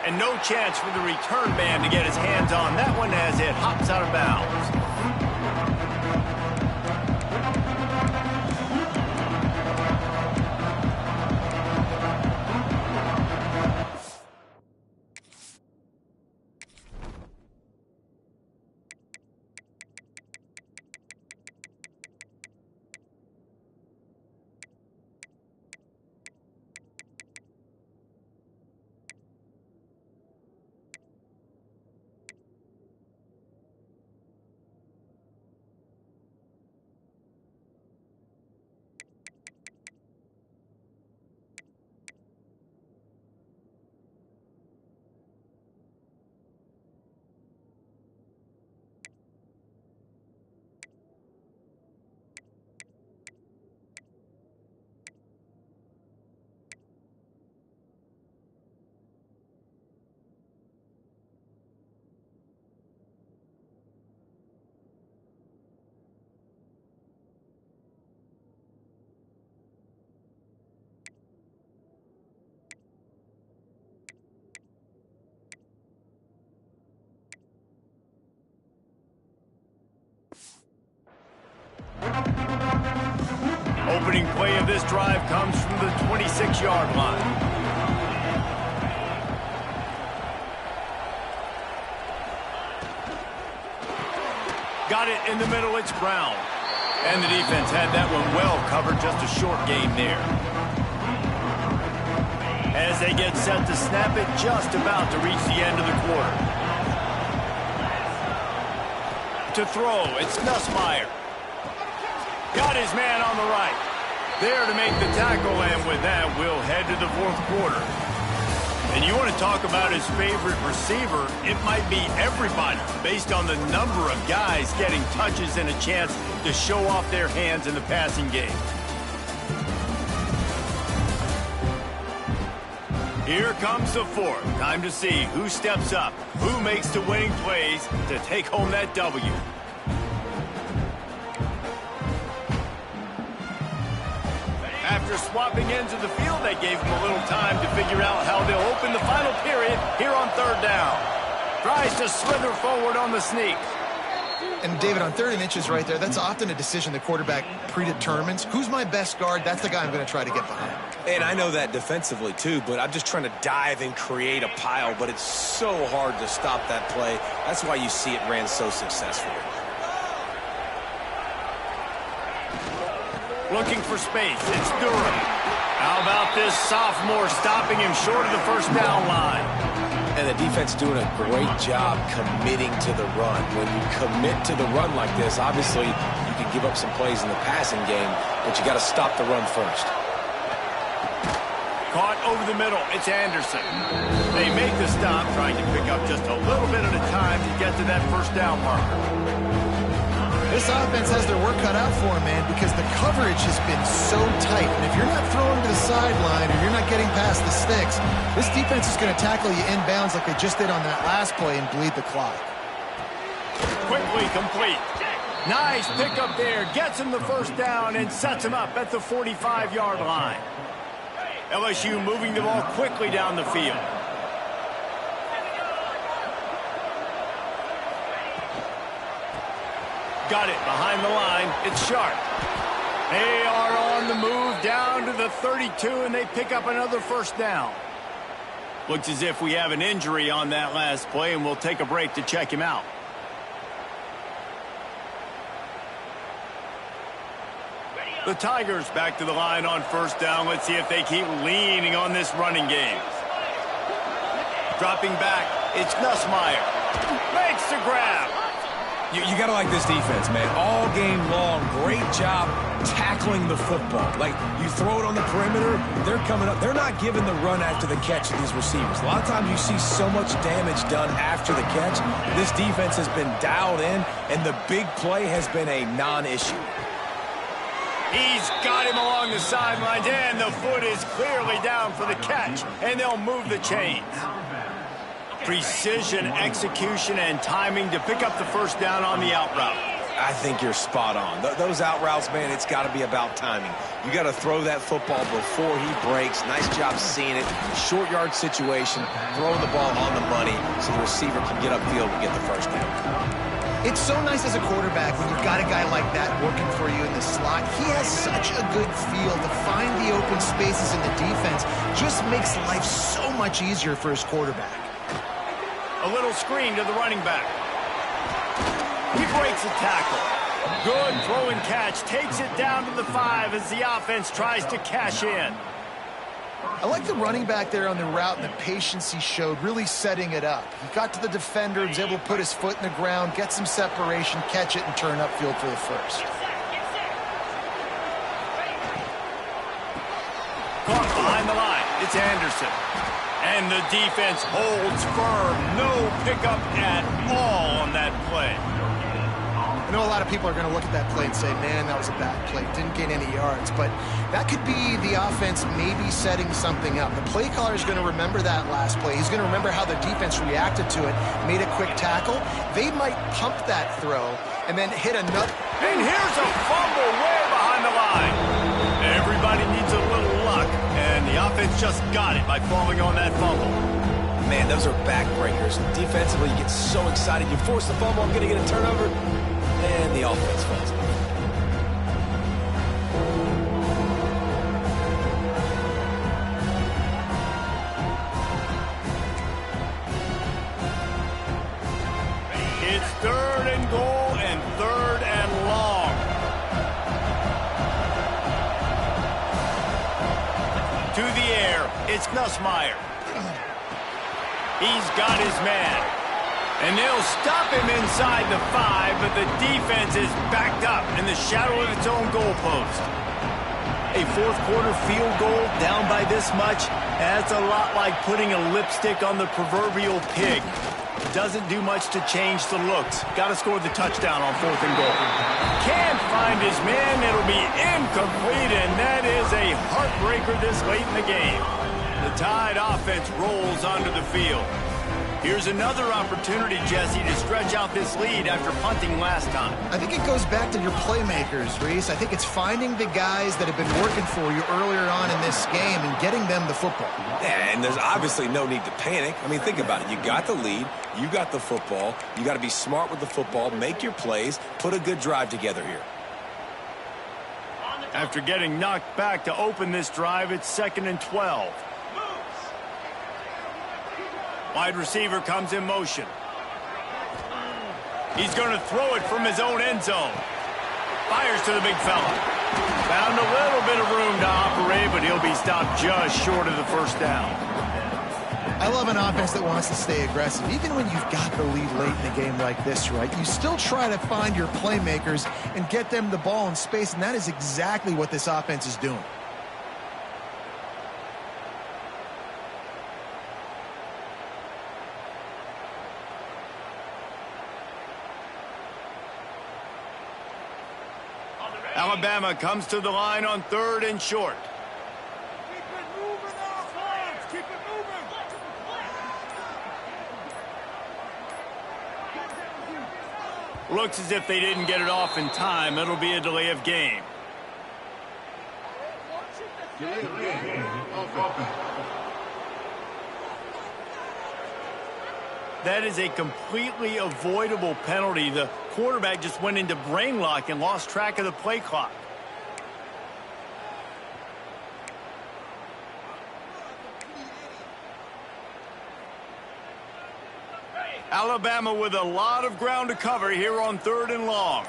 And no chance for the return man to get his hands on that one as it hops out of bounds. Opening play of this drive comes from the 26-yard line. Got it in the middle, it's Brown. And the defense had that one well covered, just a short gain there. As they get set to snap it, just about to reach the end of the quarter. To throw, it's Nussmeier. Got his man on the right. There to make the tackle, and with that, we'll head to the fourth quarter. And you want to talk about his favorite receiver, it might be everybody, based on the number of guys getting touches and a chance to show off their hands in the passing game. Here comes the fourth. Time to see who steps up, who makes the winning plays to take home that W. After swapping ends of the field, that gave them a little time to figure out how they'll open the final period here on third down. Tries to slither forward on the sneak. And David, on 3rd and inches right there, that's often a decision the quarterback predetermines. Who's my best guard? That's the guy I'm going to try to get behind. And I know that defensively, too, but I'm just trying to dive and create a pile, but it's so hard to stop that play. That's why you see it ran so successfully. Looking for space, it's Durham. How about this sophomore stopping him short of the first down line? And the defense doing a great job committing to the run. When you commit to the run like this, obviously you can give up some plays in the passing game, but you got to stop the run first. Caught over the middle, it's Anderson. They make the stop, trying to pick up just a little bit at a time to get to that first down marker. This offense has their work cut out for them, man, because the coverage has been so tight. And if you're not throwing to the sideline or you're not getting past the sticks, this defense is going to tackle you inbounds like they just did on that last play and bleed the clock. Quickly complete. Nice pickup there. Gets him the first down and sets him up at the 45-yard line. LSU moving the ball quickly down the field. Got it behind the line. It's Sharp. They are on the move down to the 32, and they pick up another first down. Looks as if we have an injury on that last play, and we'll take a break to check him out. The Tigers back to the line on first down. Let's see if they keep leaning on this running game. Dropping back, it's Nussmeier. Makes the grab. You got to like this defense, man. All game long, great job tackling the football. Like, you throw it on the perimeter, they're coming up. They're not giving the run after the catch to these receivers. A lot of times you see so much damage done after the catch. This defense has been dialed in, and the big play has been a non-issue. He's got him along the sidelines, and the foot is clearly down for the catch, and they'll move the chains. Precision, execution, and timing to pick up the first down on the out route. I think you're spot on. Those out routes, man, it's got to be about timing. You got to throw that football before he breaks. Nice job seeing it. Short yard situation, throwing the ball on the money so the receiver can get upfield and get the first down. It's so nice as a quarterback when you've got a guy like that working for you in the slot. He has such a good feel to find the open spaces in the defense. Just makes life so much easier for his quarterback. A little screen to the running back. He breaks a tackle. Good throw and catch. Takes it down to the 5 as the offense tries to cash in. I like the running back there on the route and the patience he showed, really setting it up. He got to the defender, was able to put his foot in the ground, get some separation, catch it, and turn upfield for the first. Caught behind the line. It's Anderson. And the defense holds firm. No pickup at all on that play. I know a lot of people are going to look at that play and say, man, that was a bad play. Didn't gain any yards. But that could be the offense maybe setting something up. The play caller is going to remember that last play. He's going to remember how the defense reacted to it, made a quick tackle. They might pump that throw and then hit another. And here's a fumble way behind the line. Everybody needs a little luck, and the offense just got it by falling on that fumble. Man, those are backbreakers. Defensively, you get so excited. You force the fumble, I'm going to get a turnover, and the offense falls. here. It's Nussmeier. He's got his man. And they'll stop him inside the 5, but the defense is backed up in the shadow of its own goalpost. A fourth-quarter field goal down by this much, that's a lot like putting a lipstick on the proverbial pig. Doesn't do much to change the looks. Got to score the touchdown on 4th and goal. Can't find his man. It'll be incomplete, and that is a heartbreaker this late in the game. The Tide offense rolls onto the field. Here's another opportunity, Jesse, to stretch out this lead after punting last time. I think it goes back to your playmakers, Reese. I think it's finding the guys that have been working for you earlier on in this game and getting them the football. Yeah, and there's obviously no need to panic. I mean, think about it. You got the lead. You got the football. You got to be smart with the football, make your plays, put a good drive together here. After getting knocked back to open this drive, it's 2nd and 12. Wide receiver comes in motion. He's going to throw it from his own end zone. Fires to the big fella. Found a little bit of room to operate, but he'll be stopped just short of the first down. I love an offense that wants to stay aggressive. Even when you've got the lead late in a game like this, right, you still try to find your playmakers and get them the ball in space, and that is exactly what this offense is doing. Alabama comes to the line on 3rd and short. Keep it moving, offense! Keep it moving! Looks as if they didn't get it off in time. It'll be a delay of game. That is a completely avoidable penalty. The quarterback just went into brain lock and lost track of the play clock. Alabama with a lot of ground to cover here on 3rd and long.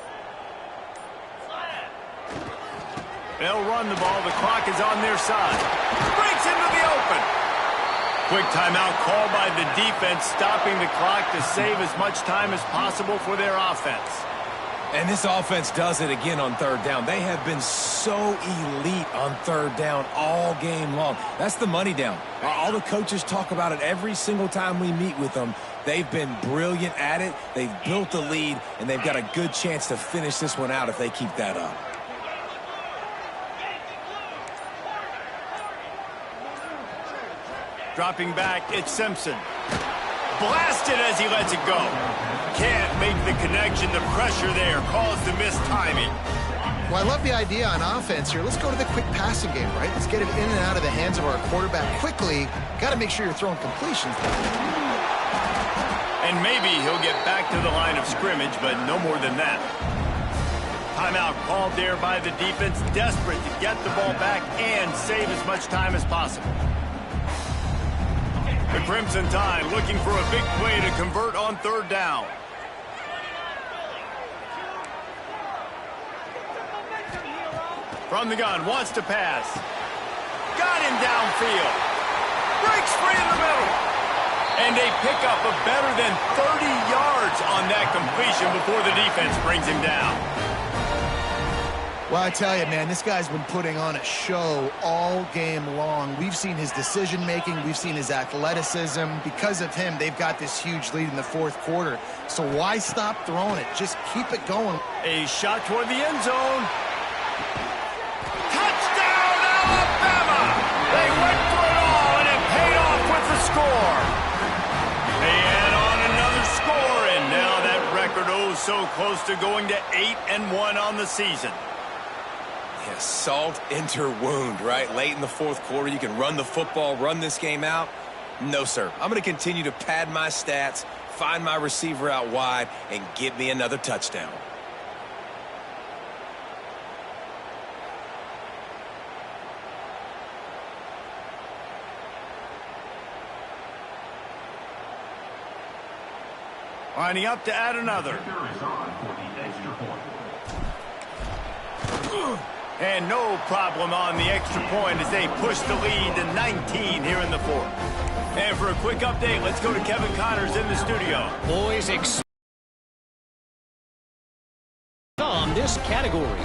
They'll run the ball. The clock is on their side. Breaks into the open. Quick timeout called by the defense, stopping the clock to save as much time as possible for their offense. And this offense does it again on 3rd down. They have been so elite on 3rd down all game long. That's the money down. All the coaches talk about it every single time we meet with them. They've been brilliant at it. They've built the lead, and they've got a good chance to finish this one out if they keep that up. Dropping back, it's Simpson. Blasted as he lets it go. Can't make the connection. The pressure there caused the missed timing. Well, I love the idea on offense here. Let's go to the quick passing game, right? Let's get it in and out of the hands of our quarterback quickly. Got to make sure you're throwing completions. And maybe he'll get back to the line of scrimmage, but no more than that. Timeout called there by the defense, desperate to get the ball back and save as much time as possible. The Crimson Tide looking for a big play to convert on 3rd down. From the gun, wants to pass. Got him downfield. Breaks free in the middle. And they pick up a better than 30 yards on that completion before the defense brings him down. Well, I tell you, man, this guy's been putting on a show all game long. We've seen his decision-making. We've seen his athleticism. Because of him, they've got this huge lead in the 4th quarter. So why stop throwing it? Just keep it going. A shot toward the end zone. Touchdown, Alabama! They went for it all, and it paid off with the score. They add on another score, and now that record so close to going to 8-1 on the season. Yeah, salt into wound, right? Late in the 4th quarter, you can run the football, run this game out. No, sir. I'm going to continue to pad my stats, find my receiver out wide, and get me another touchdown. Lining up to add another. And no problem on the extra point as they push the lead to 19 here in the fourth. And for a quick update, let's go to Kevin Connors in the studio. Boys, this category.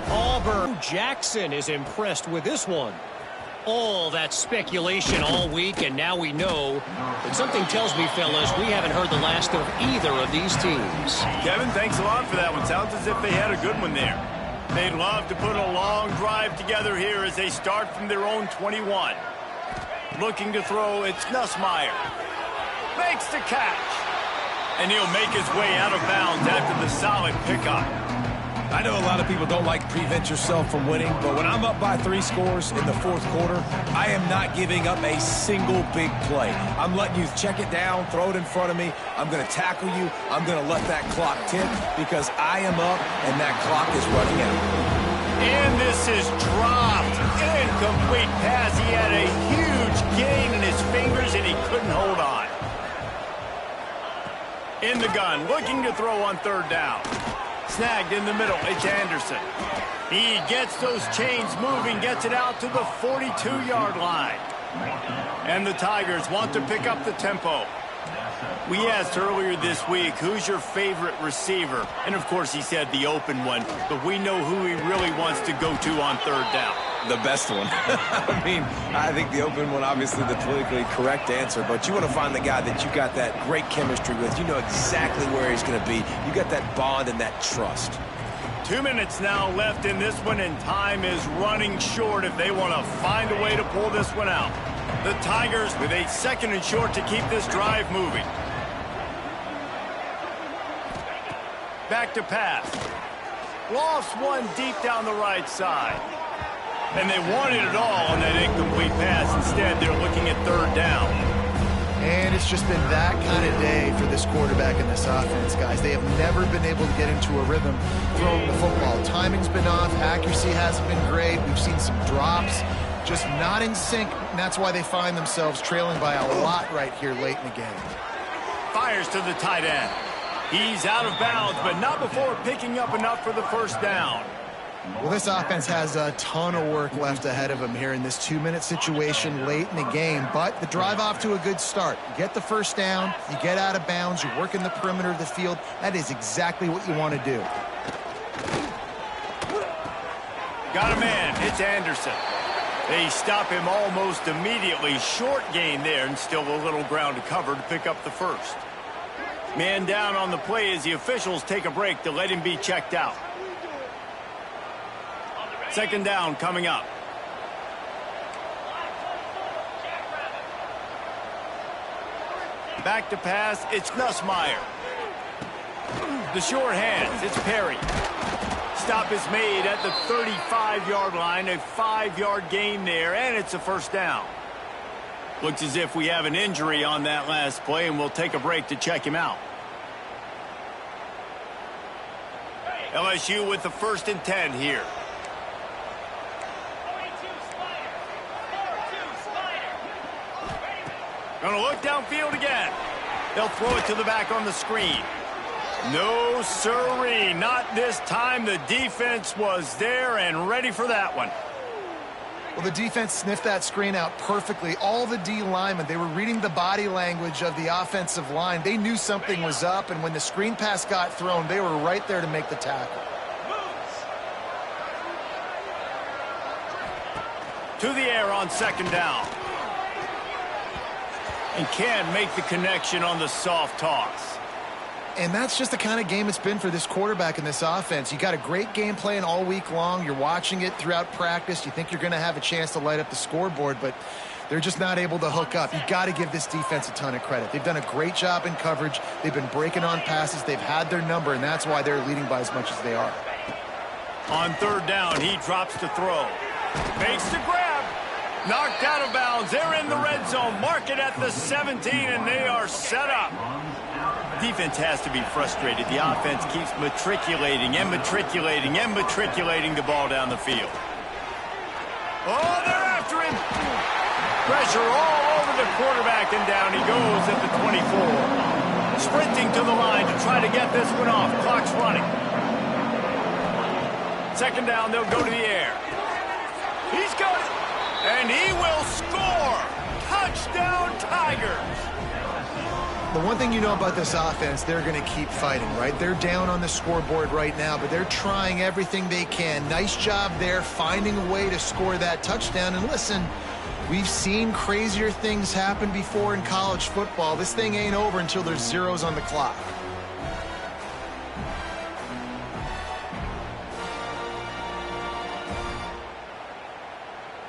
Auburn Jackson is impressed with this one. All that speculation all week, and now we know. But something tells me, fellas, we haven't heard the last of either of these teams. Kevin, thanks a lot for that one. Sounds as if they had a good one there. They'd love to put a long drive together here as they start from their own 21. Looking to throw, it's Nussmeier. Makes the catch. And he'll make his way out of bounds after the solid pickup. I know a lot of people don't like prevent yourself from winning, but when I'm up by 3 scores in the fourth quarter, I am not giving up a single big play. I'm letting you check it down, throw it in front of me. I'm going to tackle you. I'm going to let that clock tick because I am up and that clock is running out. And this is dropped. Incomplete pass. He had a huge gain in his fingers and he couldn't hold on. In the gun, looking to throw on third down. Snagged in the middle, it's Anderson. He gets those chains moving, gets it out to the 42-yard line. And the Tigers want to pick up the tempo. We asked earlier this week, who's your favorite receiver? And of course he said the open one, but we know who he really wants to go to on third down. The best one. I mean, I think the open one, obviously the politically correct answer, but you want to find the guy that you got that great chemistry with. You know exactly where he's going to be. You got that bond and that trust. 2 minutes now left in this one, and time is running short if they want to find a way to pull this one out. The Tigers with a 2nd and short to keep this drive moving. Back to pass. Lost one deep down the right side. And they wanted it all on that incomplete pass. Instead, they're looking at third down. And it's just been that kind of day for this quarterback and this offense, guys. They have never been able to get into a rhythm throwing the football. Timing's been off. Accuracy hasn't been great. We've seen some drops. Just not in sync, and that's why they find themselves trailing by a lot right here late in the game. Fires to the tight end. He's out of bounds, but not before picking up enough for the first down. Well, this offense has a ton of work left ahead of them here in this 2-minute situation late in the game, but the drive off to a good start. You get the first down, you get out of bounds, you work in the perimeter of the field. That is exactly what you want to do. Got a man. It's Anderson. They stop him almost immediately. Short gain there, and still a little ground to cover to pick up the first. Man down on the play as the officials take a break to let him be checked out. 2nd down coming up. Back to pass, it's Nussmeier. The short hands, it's Perry. Stop is made at the 35-yard line, a 5-yard gain there, and it's a first down. Looks as if we have an injury on that last play, and we'll take a break to check him out. LSU with the 1st and 10 here. Going to look downfield again. They'll throw it to the back on the screen. No, sirree, not this time. The defense was there and ready for that one. Well, the defense sniffed that screen out perfectly. All the D linemen, they were reading the body language of the offensive line. They knew something was up, and when the screen pass got thrown, they were right there to make the tackle. To the air on 2nd down. And can't make the connection on the soft toss. And that's just the kind of game it's been for this quarterback and this offense. You got a great game plan all week long. You're watching it throughout practice. You think you're going to have a chance to light up the scoreboard, but they're just not able to hook up. You got to give this defense a ton of credit. They've done a great job in coverage. They've been breaking on passes. They've had their number, and that's why they're leading by as much as they are. On 3rd down, he drops to throw. Makes the grab. Knocked out of bounds. They're in the red zone. Mark it at the 17, and they are set up. Defense has to be frustrated. The offense keeps matriculating and matriculating and matriculating the ball down the field. Oh, they're after him. Pressure all over the quarterback, and down he goes at the 24. Sprinting to the line to try to get this one off. Clock's running. second down, they'll go to the air. He's got it. And he will score. Touchdown, Tigers. The one thing you know about this offense, they're going to keep fighting, right? They're down on the scoreboard right now, but they're trying everything they can. Nice job there, finding a way to score that touchdown. And listen, we've seen crazier things happen before in college football. This thing ain't over until there's zeros on the clock.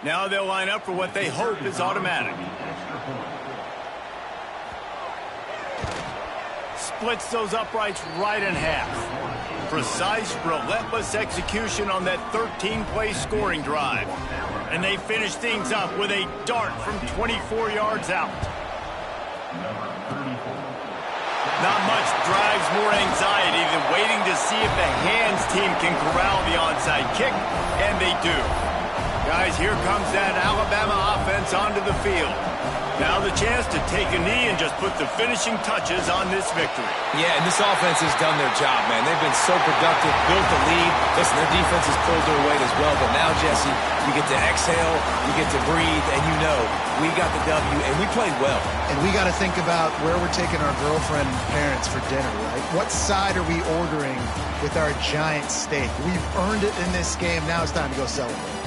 Now they'll line up for what they hope is automatic. Splits those uprights right in half. Precise, relentless execution on that 13-play scoring drive. And they finish things up with a dart from 24 yards out. Not much drives more anxiety than waiting to see if the hands team can corral the onside kick, and they do. Guys, here comes that Alabama offense onto the field. Now the chance to take a knee and just put the finishing touches on this victory. Yeah, and this offense has done their job, man. They've been so productive, built the lead. Listen, their defense has pulled their weight as well. But now, Jesse, you get to exhale, you get to breathe, and you know we got the W, and we played well. And we got to think about where we're taking our girlfriend and parents for dinner, right? What side are we ordering with our giant steak? We've earned it in this game. Now it's time to go celebrate.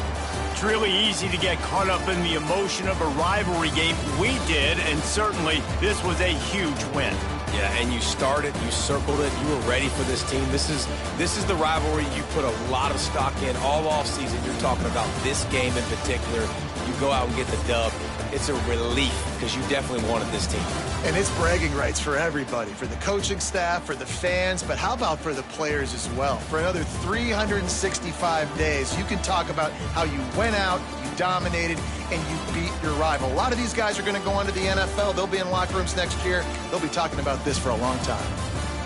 It's really easy to get caught up in the emotion of a rivalry game. We did, and certainly this was a huge win. Yeah, and you started, you circled it, you were ready for this team. This is the rivalry you put a lot of stock in all offseason. You're talking about this game in particular. You go out and get the dub. It's a relief because you definitely wanted this team. And it's bragging rights for everybody, for the coaching staff, for the fans, but how about for the players as well? For another 365 days, you can talk about how you went out, you dominated, and you beat your rival. A lot of these guys are going to go on to the NFL. They'll be in locker rooms next year. They'll be talking about this for a long time.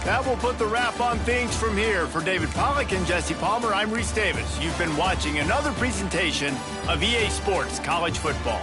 That will put the wrap on things from here. For David Pollack and Jesse Palmer, I'm Reese Davis. You've been watching another presentation of EA Sports College Football.